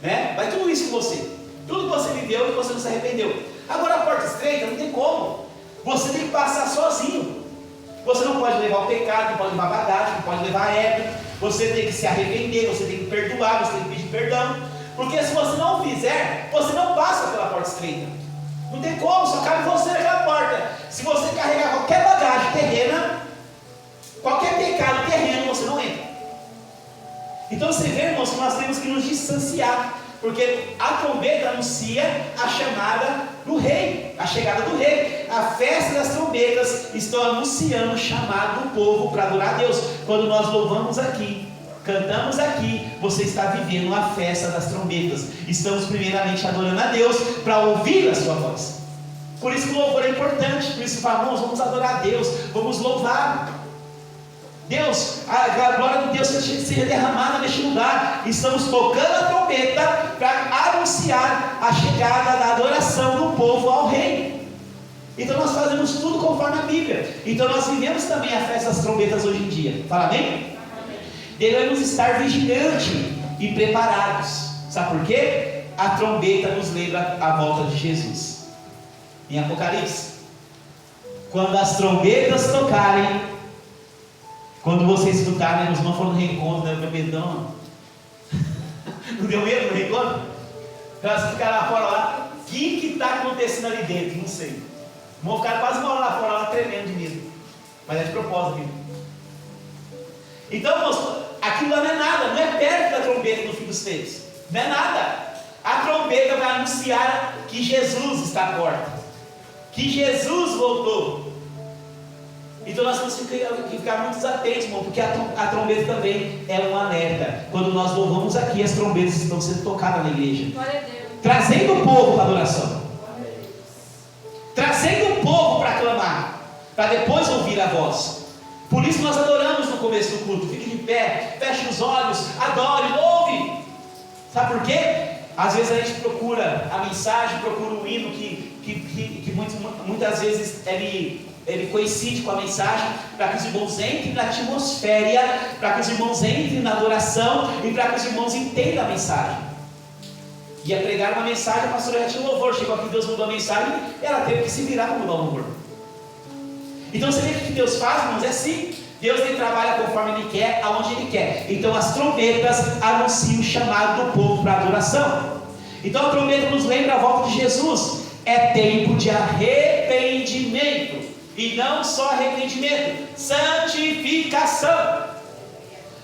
né? Vai tudo isso com você. Tudo que você viveu e você não se arrependeu. Agora a porta estreita não tem como. Você tem que passar sozinho. Você não pode levar o pecado, não pode levar bagagem, não pode levar ego. Você tem que se arrepender, você tem que perdoar, você tem que pedir perdão. Porque se você não fizer, você não passa pela porta estreita. Não tem como, só cabe você naquela porta. Se você carregar qualquer bagagem terrena, qualquer pecado terreno, você não entra. Então você vê, irmãos, que nós temos que nos distanciar. Porque a trombeta anuncia a chamada do rei, a chegada do rei. A festa das trombetas estão anunciando o chamado do povo para adorar a Deus. Quando nós louvamos aqui, cantamos aqui, você está vivendo a festa das trombetas. Estamos primeiramente adorando a Deus para ouvir a sua voz. Por isso que o louvor é importante. Por isso falamos, vamos adorar a Deus, vamos louvar Deus, a glória de Deus seja derramada neste lugar. Estamos tocando a trombeta para anunciar a chegada da adoração do povo ao rei. Então nós fazemos tudo conforme a Bíblia. Então nós vivemos também a festa das trombetas hoje em dia. Fala amém? Devemos estar vigilantes e preparados. Sabe por quê? A trombeta nos lembra a volta de Jesus. Em Apocalipse, quando as trombetas tocarem, quando você escutar, né, os irmãos foram no reencontro, né, meu medão, não deu medo no reencontro? Elas ficaram lá fora, lá, o que está acontecendo ali dentro? Não sei. Os irmãos ficaram quase uma hora lá fora, lá tremendo de medo, mas é de propósito mesmo. Então, irmãos, aquilo lá não é nada, não é perto da trombeta no fim dos tempos, não é nada. A trombeta vai anunciar que Jesus está à porta, que Jesus voltou. Então nós temos que ficar muito atentos, irmão, porque a trombeta também é um alerta. Quando nós louvamos aqui, as trombetas estão sendo tocadas na igreja, trazendo o povo para a adoração, trazendo o povo para clamar, para depois ouvir a voz. Por isso nós adoramos no começo do culto. Fique de pé, feche os olhos, adore, louve. Sabe por quê? Às vezes a gente procura a mensagem, procura o hino que muitas vezes ele coincide com a mensagem, para que os irmãos entrem na atmosfera, para que os irmãos entrem na adoração e para que os irmãos entendam a mensagem. Ia pregar uma mensagem, a pastora já tinha um louvor, chegou aqui, Deus mudou a mensagem, ela teve que se virar para mudar o louvor. Então você vê que Deus faz, irmãos, é assim. Deus ele trabalha conforme Ele quer, aonde Ele quer. Então as trombetas anunciam o chamado do povo para a adoração. Então a trombeta nos lembra a volta de Jesus. É tempo de arrependimento. E não só arrependimento, santificação.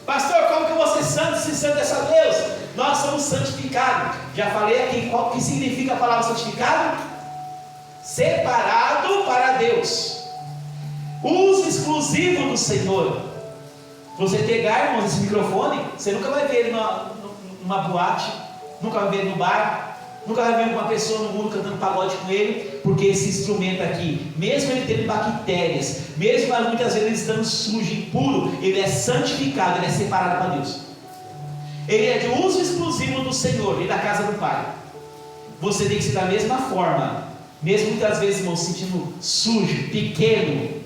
Pastor, como que eu vou ser santo se santo é só Deus? Nós somos santificados. Já falei aqui qual que significa a palavra santificado? Separado para Deus. Uso exclusivo do Senhor. Você pegar, irmãos, esse microfone, você nunca vai ver ele numa boate, nunca vai ver ele no bar, nunca vai ver uma pessoa no mundo cantando pagode com ele, porque esse instrumento aqui, mesmo ele tendo bactérias, mesmo muitas vezes ele estando sujo, impuro, ele é santificado, ele é separado para Deus. Ele é de uso exclusivo do Senhor e da casa do Pai. Você tem que ser da mesma forma, mesmo muitas vezes, irmão, se sentindo sujo, pequeno,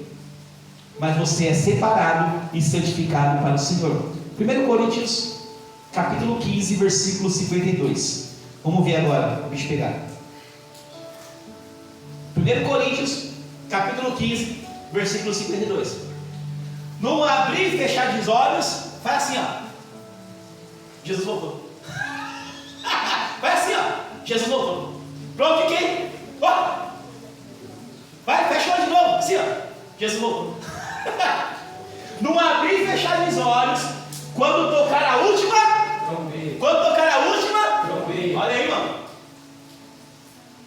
mas você é separado e santificado para o Senhor. 1 Coríntios, capítulo 15, versículo 52. Vamos ver agora, o bicho pegar. 1 Coríntios, capítulo 15, versículo 52. No abrir e fechar dos olhos, faz assim, ó. Jesus voltou. Faz assim, ó. Jesus voltou. Pronto, fiquei. Ó. Vai, fecha o olho de novo. Assim, ó. Jesus voltou. No abrir e fechar dos olhos, quando tocar a última. Quando tocar a última. Olha aí, irmão.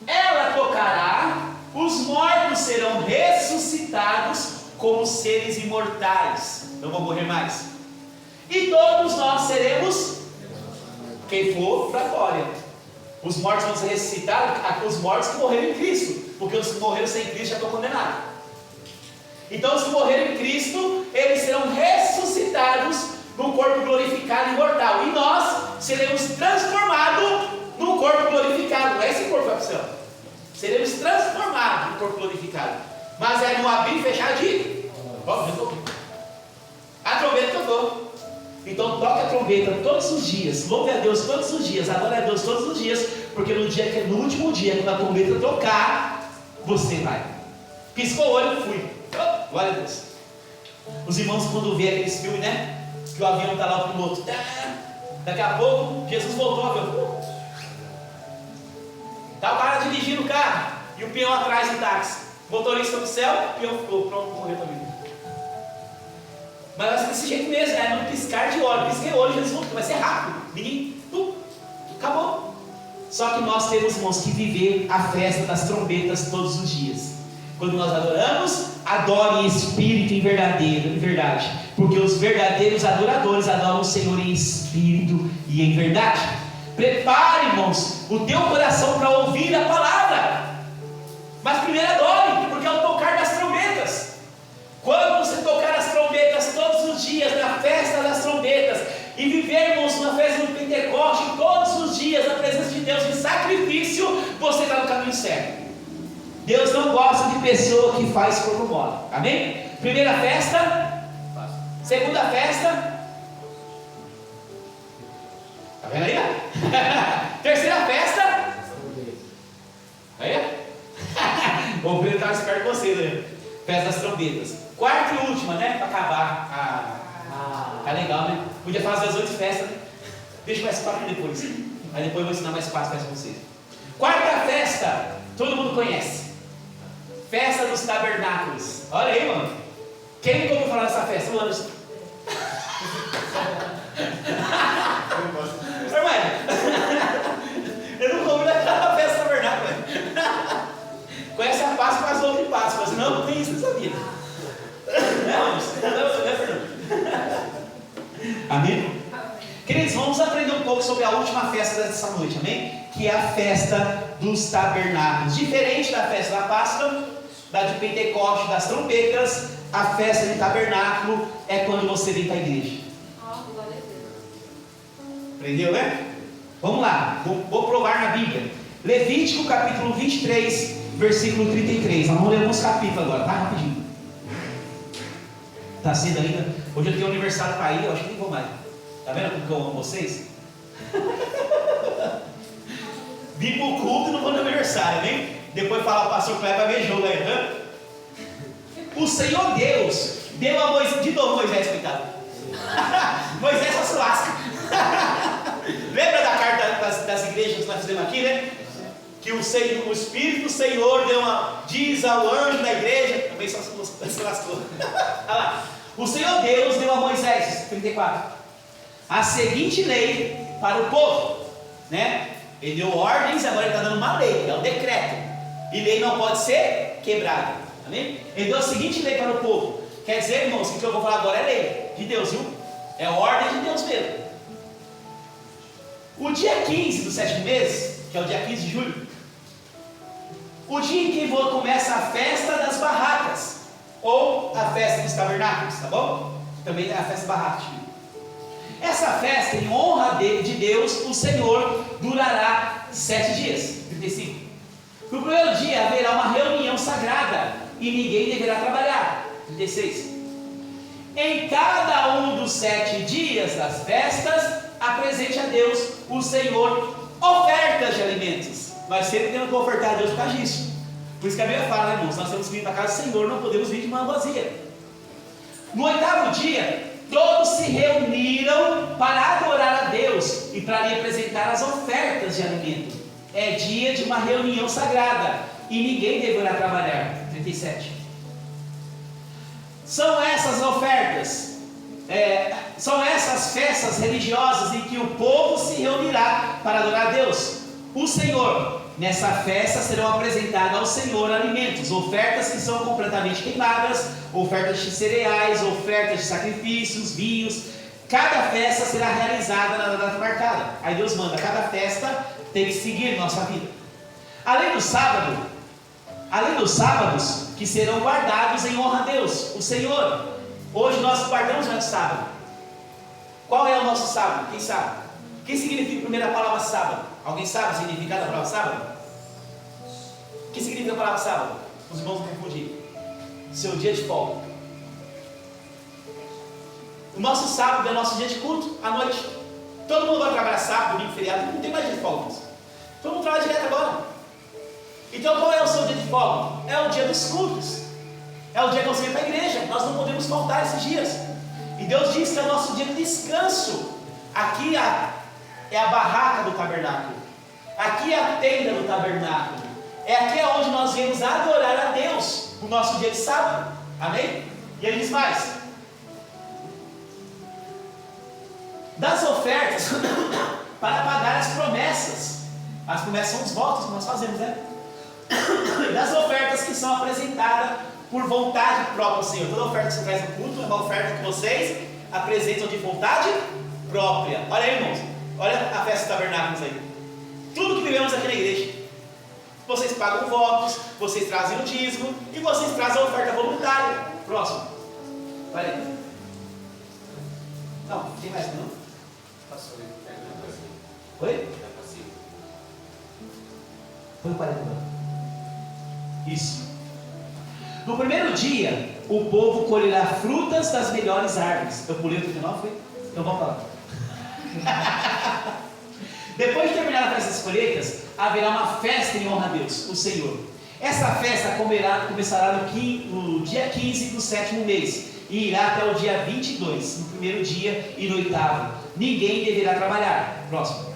Ela tocará, os mortos serão ressuscitados como seres imortais, não vão morrer mais, e todos nós seremos, quem for para a glória. Os mortos vão ser ressuscitados, os mortos que morreram em Cristo, porque os que morreram sem Cristo já estão condenados. Então os que morreram em Cristo, eles serão ressuscitados num corpo glorificado e imortal, e nós seremos transformados num corpo glorificado. Não é esse corpo, opção. Seremos transformados num corpo glorificado. Mas é no abrir e fechar de. A trombeta tocou. Então toque a trombeta todos os dias. Louve a Deus todos os dias. Adore a Deus todos os dias. Porque no último dia, quando a trombeta tocar, você vai. Piscou o olho, fui. Oh, glória a Deus. Os irmãos, quando vê aqueles filmes, né? Que o avião está lá, o piloto. Daqui a pouco, Jesus voltou o avião. Está o cara dirigindo o carro e o peão atrás do táxi. Motorista no céu, o peão ficou pronto, morreu também. Mas vai ser desse jeito mesmo, né? No piscar de olho. Pisquei o olho, Jesus voltou. Vai ser rápido. Ninguém. Acabou. Só que nós temos, irmãos, que viver a festa das trombetas todos os dias. Quando nós adoramos, adore em espírito e em verdade. Porque os verdadeiros adoradores adoram o Senhor em espírito e em verdade. Prepare, irmãos, o teu coração para ouvir a palavra. Mas primeiro adore, porque é o tocar das trombetas. Quando você tocar as trombetas todos os dias, na festa das trombetas, e vivermos na festa do Pentecoste todos os dias, na presença de Deus em sacrifício, você está no caminho certo. Deus não gosta de pessoa que faz como mole. Amém? Primeira festa. Segunda festa. Está vendo aí? Terceira festa. Aí? O Pedro estava esperto de vocês aí. Festa das trombetas. Quarta e última, né? Para acabar. Tá legal, né? Podia fazer as 8 festas, né? Deixa mais fácil depois. Aí depois eu vou ensinar mais fácil para vocês. Quarta festa, todo mundo conhece. Festa dos tabernáculos. Olha aí, mano. Quem nunca ouviu falar dessa festa? O Anderson. Eu não ouvi daquela festa do tabernáculo. Conhece a Páscoa com as outras de Páscoa. Senão não tem isso, não sabia. Não, Fernando. Amém? Queridos, vamos aprender um pouco sobre a última festa dessa noite, amém? Que é a festa dos tabernáculos. Diferente da festa da Páscoa, da de Pentecoste, das trombetas, a festa de tabernáculo é quando você vem para a igreja. Aprendeu, né? Vamos lá, vou provar na Bíblia. Levítico capítulo 23, versículo 33. Nós vamos ler alguns capítulos agora, tá? Rapidinho. Tá cedo ainda? Hoje eu tenho aniversário para ir, eu acho que nem vou mais. Tá vendo como que eu amo vocês? Vim pro culto e não vou no aniversário, hein? Depois fala, o pastor Cleber vai ver jogo aí, né? O Senhor Deus deu a Moisés, de novo Moisés, coitado. Moisés só se lasca. Lembra da carta das igrejas que nós fizemos aqui, né? Que o Espírito do Senhor diz ao anjo da igreja, também só se lascou. Olha lá. O Senhor Deus deu a Moisés, 34, a seguinte lei para o povo, né? Ele deu ordens, agora ele está dando uma lei, é um decreto. E lei não pode ser quebrada. Amém? Ele deu a seguinte lei para o povo. Quer dizer, irmãos, que o que eu vou falar agora é lei de Deus, viu? É ordem de Deus mesmo. O dia 15 do 7º mês, que é o dia 15 de julho, o dia em que começa a festa das barracas, ou a festa dos tabernáculos, tá bom? Também é a festa das barracas. Essa festa, em honra de Deus, o Senhor, durará 7 dias. 35. No primeiro dia haverá uma reunião sagrada e ninguém deverá trabalhar. 36. Em cada um dos 7 dias das festas, apresente a Deus, o Senhor, ofertas de alimentos. Nós sempre temos que ofertar a Deus por causa disso. Por isso que a Bíblia fala, né, irmãos? Nós temos que vir para a casa do Senhor, não podemos vir de mão vazia. No 8º dia, todos se reuniram para adorar a Deus e para lhe apresentar as ofertas de alimento. É dia de uma reunião sagrada e ninguém deverá trabalhar. 37. São essas ofertas, são essas festas religiosas em que o povo se reunirá para adorar a Deus, o Senhor. Nessa festa serão apresentadas ao Senhor alimentos, ofertas que são completamente queimadas, ofertas de cereais, ofertas de sacrifícios, vinhos. Cada festa será realizada na data marcada. Aí Deus manda, cada festa tem que seguir nossa vida. Além dos sábados que serão guardados em honra a Deus, o Senhor. Hoje nós guardamos o nosso sábado. Qual é o nosso sábado? Quem sabe? O que significa a primeira palavra sábado? Alguém sabe o significado da palavra sábado? O que significa a palavra sábado? Os irmãos vão confundir. Seu dia de folga. O nosso sábado é nosso dia de culto, à noite. Todo mundo vai trabalhar sábado, domingo, feriado, não tem mais dia de folga. Todo mundo trabalha direto agora. Então qual é o seu dia de folga? É o dia dos cultos. É o dia que você vem para a igreja. Nós não podemos faltar esses dias. E Deus diz que é o nosso dia de descanso. Aqui é a barraca do tabernáculo. Aqui é a tenda do tabernáculo. É aqui onde nós viemos adorar a Deus no nosso dia de sábado. Amém? E ele diz mais: das ofertas para pagar as promessas. As promessas são os votos que nós fazemos, né? Das ofertas que são apresentadas por vontade própria ao Senhor. Toda oferta que você traz no culto é uma oferta que vocês apresentam de vontade própria. Olha aí, irmãos. Olha a festa dos tabernáculos aí. Tudo que vivemos aqui na igreja. Vocês pagam votos, vocês trazem o dízimo e vocês trazem a oferta voluntária. Próximo. Olha aí. Não, tem mais não? Oi? Foi o 40 não. Isso. No primeiro dia, o povo colherá frutas das melhores árvores. Eu pulei o 39, foi? Então vamos falar. Depois de terminar a festa das colheitas, haverá uma festa em honra a Deus, o Senhor. Essa festa começará no dia 15 do 7º mês e irá até o dia 22, no primeiro dia e no 8º. Ninguém deverá trabalhar. Próximo.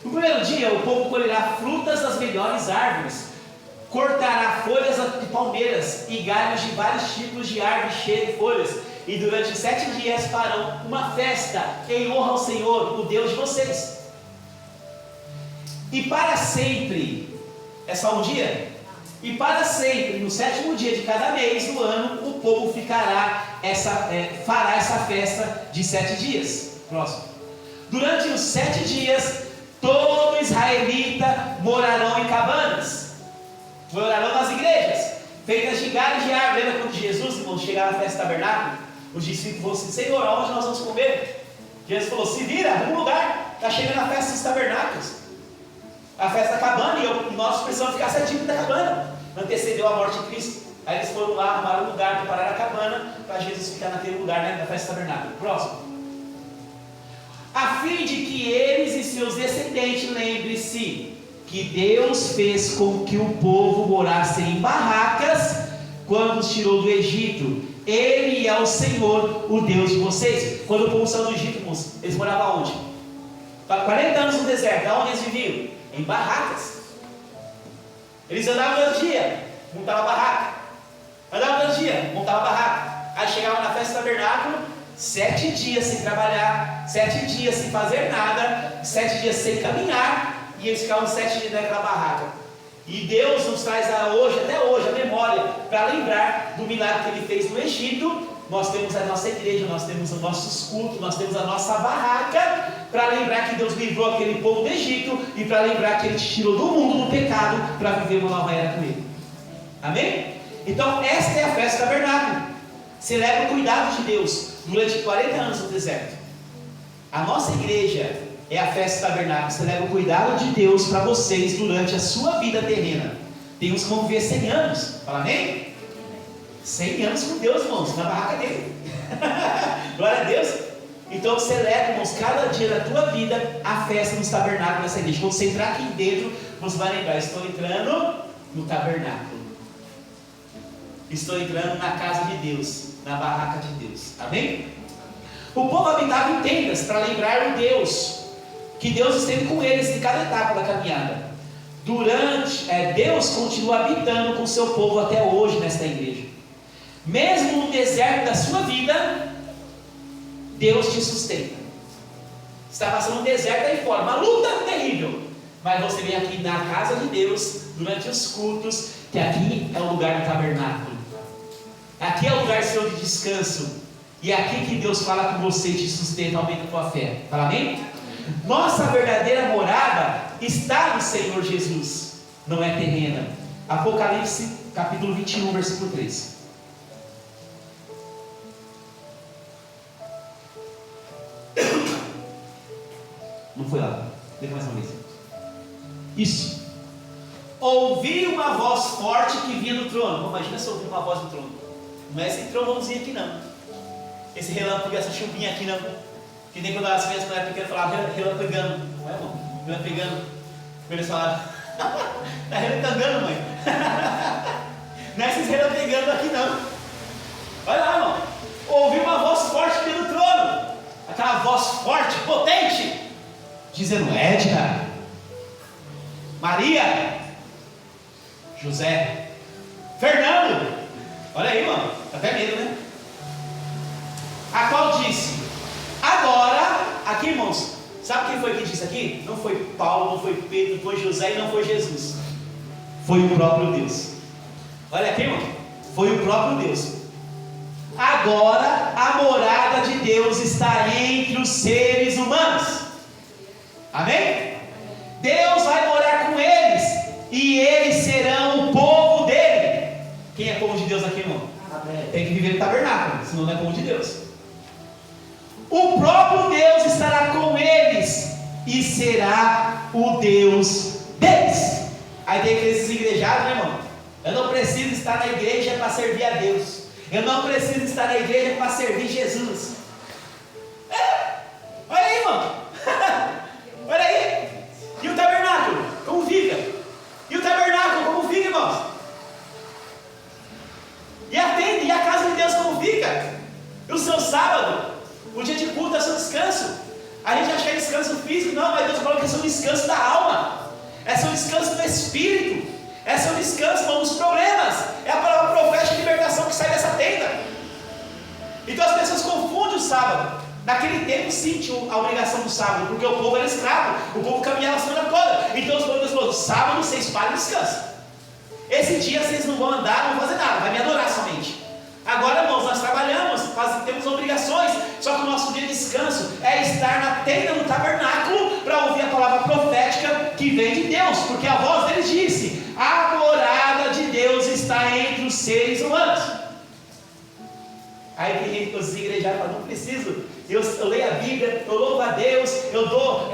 No primeiro dia, o povo colherá frutas das melhores árvores, cortará folhas de palmeiras e galhos de vários tipos de árvores cheias de folhas, e durante 7 dias farão uma festa em honra ao Senhor, o Deus de vocês. E para sempre, é só um dia? E para sempre, no 7º dia de cada mês do ano, o povo fará essa festa de 7 dias. Próximo. Durante os 7 dias, todo israelita morarão em cabanas, morarão nas igrejas, feitas de galhos de árvore. Lembra quando Jesus, irmãos, chegava na festa do tabernáculo? Os discípulos falaram assim: Senhor, aonde nós vamos comer? Jesus falou: se vira, arruma um lugar, está chegando a festa dos tabernáculos, a festa da cabana, e nós precisamos ficar 7 dias da cabana. Antecedeu a morte de Cristo. Aí eles foram lá, arrumaram um lugar, prepararam a cabana, para Jesus ficar naquele lugar, né, na festa do tabernáculo. Próximo. A fim de que eles e seus descendentes lembrem-se que Deus fez com que o povo morasse em barracas quando os tirou do Egito. Ele é o Senhor, o Deus de vocês. Quando o povo saiu do Egito, eles moravam onde? 40 anos no deserto. Aonde eles viviam? Em barracas. Eles andavam durante o dia, montavam a barraca. Andavam durante o dia, montavam a barraca. Aí chegavam na festa do tabernáculo, 7 dias sem trabalhar, 7 dias sem fazer nada, 7 dias sem caminhar, e eles ficavam 7 dias naquela barraca. E Deus nos traz hoje, até hoje, a memória, para lembrar do milagre que Ele fez no Egito. Nós temos a nossa igreja, nós temos os nossos cultos, nós temos a nossa barraca, para lembrar que Deus livrou aquele povo do Egito, e para lembrar que Ele te tirou do mundo do pecado, para viver uma nova era com Ele. Amém? Então esta é a festa do tabernáculo. Celebra o cuidado de Deus durante 40 anos no deserto. A nossa igreja é a festa do tabernáculo. Celebra o cuidado de Deus para vocês durante a sua vida terrena. Tem uns que vão viver 100 anos. Fala amém? 100 anos com Deus, irmãos, na barraca dele. Glória a Deus. Então celebra, irmãos, cada dia da tua vida a festa dos tabernáculos dessa igreja. Quando você entrar aqui dentro, você vai lembrar: estou entrando no tabernáculo. Estou entrando na casa de Deus, na barraca de Deus. Amém? O povo habitava em tendas para lembrar o Deus, que Deus esteve com eles em cada etapa da caminhada. Deus continua habitando com o seu povo até hoje nesta igreja. Mesmo no deserto da sua vida, Deus te sustenta. Está passando um deserto aí fora, uma luta terrível, mas você vem aqui na casa de Deus, durante os cultos, que aqui é o lugar do tabernáculo. Aqui é o lugar seu de descanso. E é aqui que Deus fala com você e te sustenta, aumenta a tua fé. Fala amém? Nossa verdadeira morada está no Senhor Jesus, não é terrena. Apocalipse capítulo 21, versículo 3. Não foi lá, lê mais uma vez. Isso. Ouvi uma voz forte que vinha do trono. Imagina se ouvir uma voz do trono. Não é esse trovãozinho aqui não, esse relâmpago, essa chuvinha aqui não, que nem quando as crianças na época falavam relampagando, não é, irmão? Relampagando, eles falavam, está relampagando, mãe. Não é esses relampagando aqui não. Olha lá, irmão. Ouvi uma voz forte que vinha do trono, aquela voz forte, potente, dizendo: Edna, Maria, José, Fernando. Olha aí, mano, dá até medo, né? A qual disse: agora, aqui, irmãos, sabe quem foi que disse aqui? Não foi Paulo, não foi Pedro, não foi José e não foi Jesus. Foi o próprio Deus. Olha aqui, irmão, foi o próprio Deus. Agora a morada de Deus está entre os seres humanos. Amém? Deus vai morar com eles e eles serão o povo dele. Quem é povo de Deus aqui, irmão? Amém. Tem que viver no tabernáculo, senão não é povo de Deus. O próprio Deus estará com eles e será o Deus deles. Aí tem aqueles igrejados, né, irmão? Eu não preciso estar na igreja para servir a Deus. Eu não preciso estar na igreja para servir Jesus. Olha aí, irmão. Olha aí. E o tabernáculo, como fica? E o tabernáculo, como fica, irmãos? E a tenda, e a casa de Deus, como fica? E o seu sábado, o dia de culto é seu descanso. A gente acha que é descanso físico, não, mas Deus falou que é seu descanso da alma, é seu descanso do espírito, é seu descanso, não dos problemas. É a palavra profética de libertação que sai dessa tenda. Então as pessoas confundem o sábado. Naquele tempo sim tinha a obrigação do sábado, porque o povo era escravo, o povo caminhava a semana toda. Então os povos falaram: sábado vocês param e descansam. Esse dia vocês não vão andar, não vão fazer nada, vai me adorar somente. Agora, irmãos, nós trabalhamos, temos obrigações, só que o nosso dia de descanso é estar na tenda do tabernáculo para ouvir a palavra profética que vem de Deus, porque a voz dele disse: a morada de Deus está entre os seres humanos. Aí tem gente que os igrejados falam: não preciso, eu leio a Bíblia, eu louvo a Deus, eu dou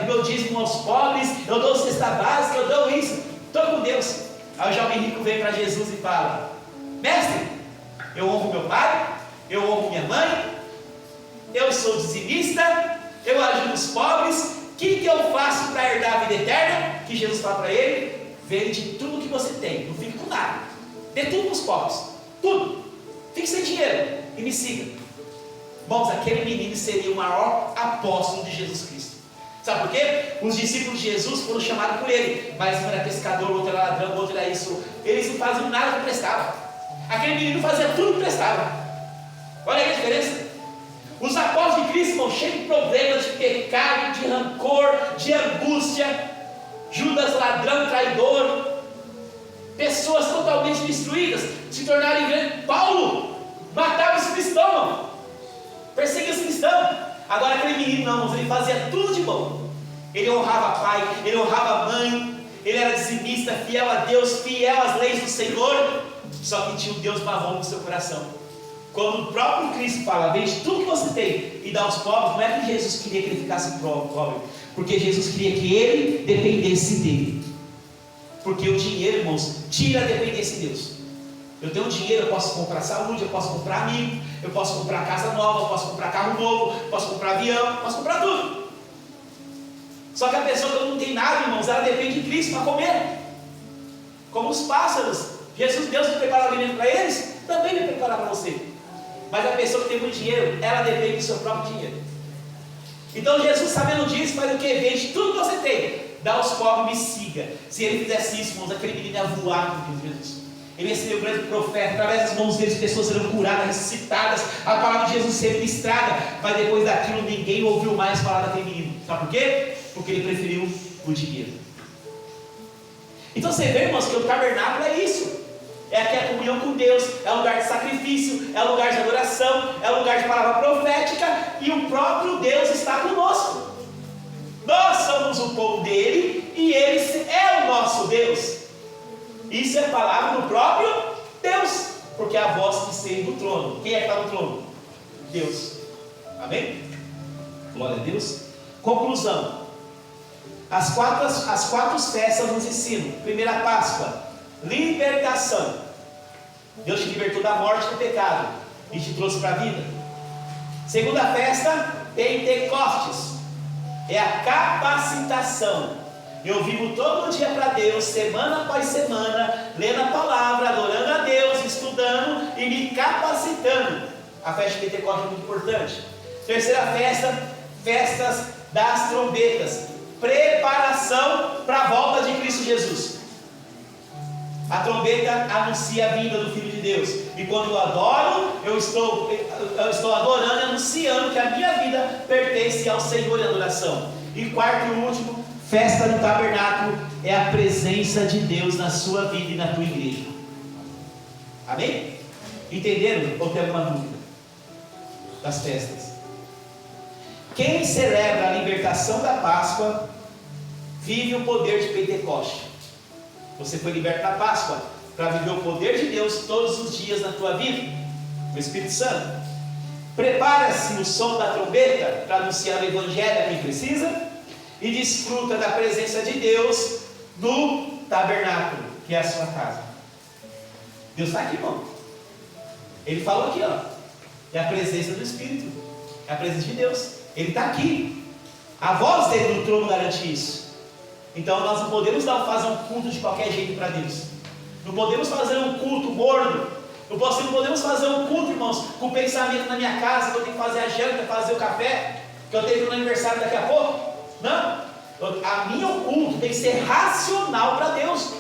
meu dízimo aos pobres, eu dou cesta básica, eu dou isso, estou com Deus. Aí o jovem rico vem para Jesus e fala: mestre, eu honro meu pai, eu honro minha mãe, eu sou dizimista, eu ajudo os pobres, o que eu faço para herdar a vida eterna? Que Jesus fala para ele: vende tudo que você tem, não fique com nada, dê tudo para os pobres, tudo, fique sem dinheiro e me siga. Bom, aquele menino seria o maior apóstolo de Jesus Cristo. Sabe por quê? Os discípulos de Jesus foram chamados por ele, mas um era pescador, outro era ladrão, outro era isso. Eles não faziam nada que prestava. Aquele menino fazia tudo que prestava. Olha aí a diferença. Os apóstolos de Cristo estão cheios de problemas, de pecado, de rancor, de angústia. Judas, ladrão, traidor. Pessoas totalmente destruídas, se tornaram grandes. Paulo matava os cristãos, perseguia os cristãos. Agora aquele menino não, ele fazia tudo de bom. Ele honrava pai, ele honrava mãe, ele era dizimista, fiel a Deus, fiel às leis do Senhor. Só que tinha o Deus marrom no seu coração. Quando o próprio Cristo fala: vende tudo que você tem e dá aos pobres, não é que Jesus queria que ele ficasse pobre, porque Jesus queria que ele dependesse dele. Porque o dinheiro, irmãos, tira a dependência de Deus. Eu tenho dinheiro, eu posso comprar saúde, eu posso comprar amigo, eu posso comprar casa nova, eu posso comprar carro novo, eu posso comprar avião, eu posso comprar tudo. Só que a pessoa que não tem nada, irmãos, ela depende de Cristo para comer. Como os pássaros, Deus me prepara o alimento para eles, também me prepara para você. Mas a pessoa que tem muito dinheiro, ela depende do seu próprio dinheiro. Então Jesus, sabendo disso, faz o que? Vende tudo que você tem, dá aos pobres, me siga. Se ele fizesse isso, irmãos, aquele menino ia voar com Jesus. Ele ia ser o grande profeta, através das mãos deles, pessoas serão curadas, ressuscitadas, a palavra de Jesus ser ministrada. Mas depois daquilo, ninguém ouviu mais falar daquele menino. Sabe por quê? Porque ele preferiu o dinheiro. Então você vê, irmãos, que o tabernáculo é isso. É aqui a comunhão com Deus, é um lugar de sacrifício, é um lugar de adoração, é um lugar de palavra profética, e o próprio Deus está conosco. Nós somos o povo dele e ele é o nosso Deus. Isso é palavra do próprio Deus, porque é a voz que saiu do trono. Quem é que está no trono? Deus. Amém? Glória a Deus. Conclusão. As quatro festas nos ensinam. Primeira Páscoa, libertação. Deus te libertou da morte e do pecado e te trouxe para a vida. Segunda festa, Pentecostes, é a capacitação. Eu vivo todo dia para Deus, semana após semana, lendo a palavra, adorando a Deus, estudando e me capacitando. A festa de Pentecostes é muito importante. Terceira festa, festas das trombetas, preparação para a volta de Cristo Jesus. A trombeta anuncia a vinda do Filho de Deus. E quando eu adoro, eu estou adorando e anunciando que a minha vida pertence ao Senhor em adoração. E quarto e último, festa do tabernáculo, é a presença de Deus na sua vida e na tua igreja. Amém? Entenderam? Ou tem alguma dúvida das festas? Quem celebra a libertação da Páscoa vive o poder de Pentecoste. Você foi liberto da Páscoa para viver o poder de Deus todos os dias na tua vida, o Espírito Santo. Prepara-se o som da trombeta para anunciar o Evangelho a quem precisa e desfruta da presença de Deus no tabernáculo, que é a sua casa. Deus está aqui, irmão. Ele falou aqui, ó, é a presença do Espírito, é a presença de Deus. Ele está aqui. A voz dele no trono garante isso. Então nós não podemos fazer um culto de qualquer jeito para Deus. Não podemos fazer um culto morno. Não podemos fazer um culto, irmãos, com pensamento na minha casa, que eu tenho que fazer a janta, fazer o café, que eu tenho no aniversário daqui a pouco. Não. O culto tem que ser racional para Deus.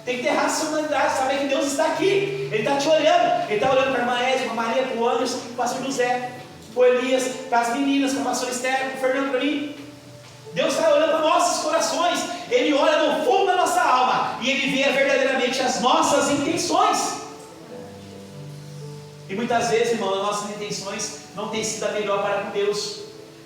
Tem que ter racionalidade, saber que Deus está aqui. Ele está te olhando. Ele está olhando para a irmã Edna, para a Maria, para o Anderson, para o pastor José, para o Elias, para as meninas, para o pastor Esther, para o Fernando, para mim. Deus está olhando para nossos corações. Ele olha no fundo da nossa alma e Ele vê verdadeiramente as nossas intenções. E muitas vezes, irmão, as nossas intenções não têm sido a melhor para com Deus.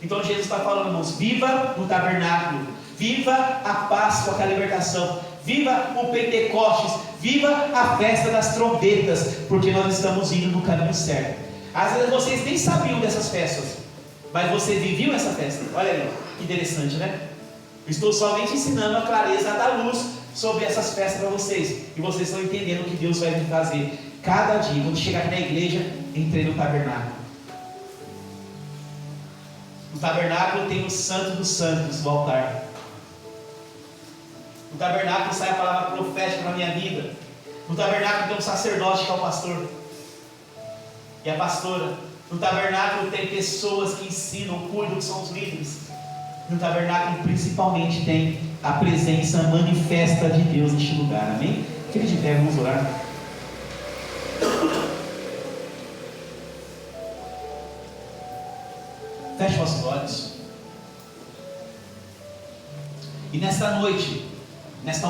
Então Jesus está falando, irmãos, viva o tabernáculo, viva a Páscoa, que é a libertação, viva o Pentecostes, viva a festa das trombetas, porque nós estamos indo no caminho certo. Às vezes vocês nem sabiam dessas festas, mas você viveu essa festa. Olha aí, que interessante, né? Estou somente ensinando a clareza, a dar luz sobre essas festas para vocês, e vocês estão entendendo o que Deus vai fazer cada dia. Quando chegar aqui na igreja, entrei no tabernáculo. No tabernáculo tem o Santo dos Santos, o altar. No tabernáculo sai a palavra profética para a minha vida. No tabernáculo tem um sacerdote, que é o pastor e a pastora. No tabernáculo tem pessoas que ensinam, cuidam, que são os líderes. No tabernáculo principalmente tem a presença manifesta de Deus neste lugar. Amém? Fique de pé, vamos orar. Feche vossos olhos. E nesta noite, nesta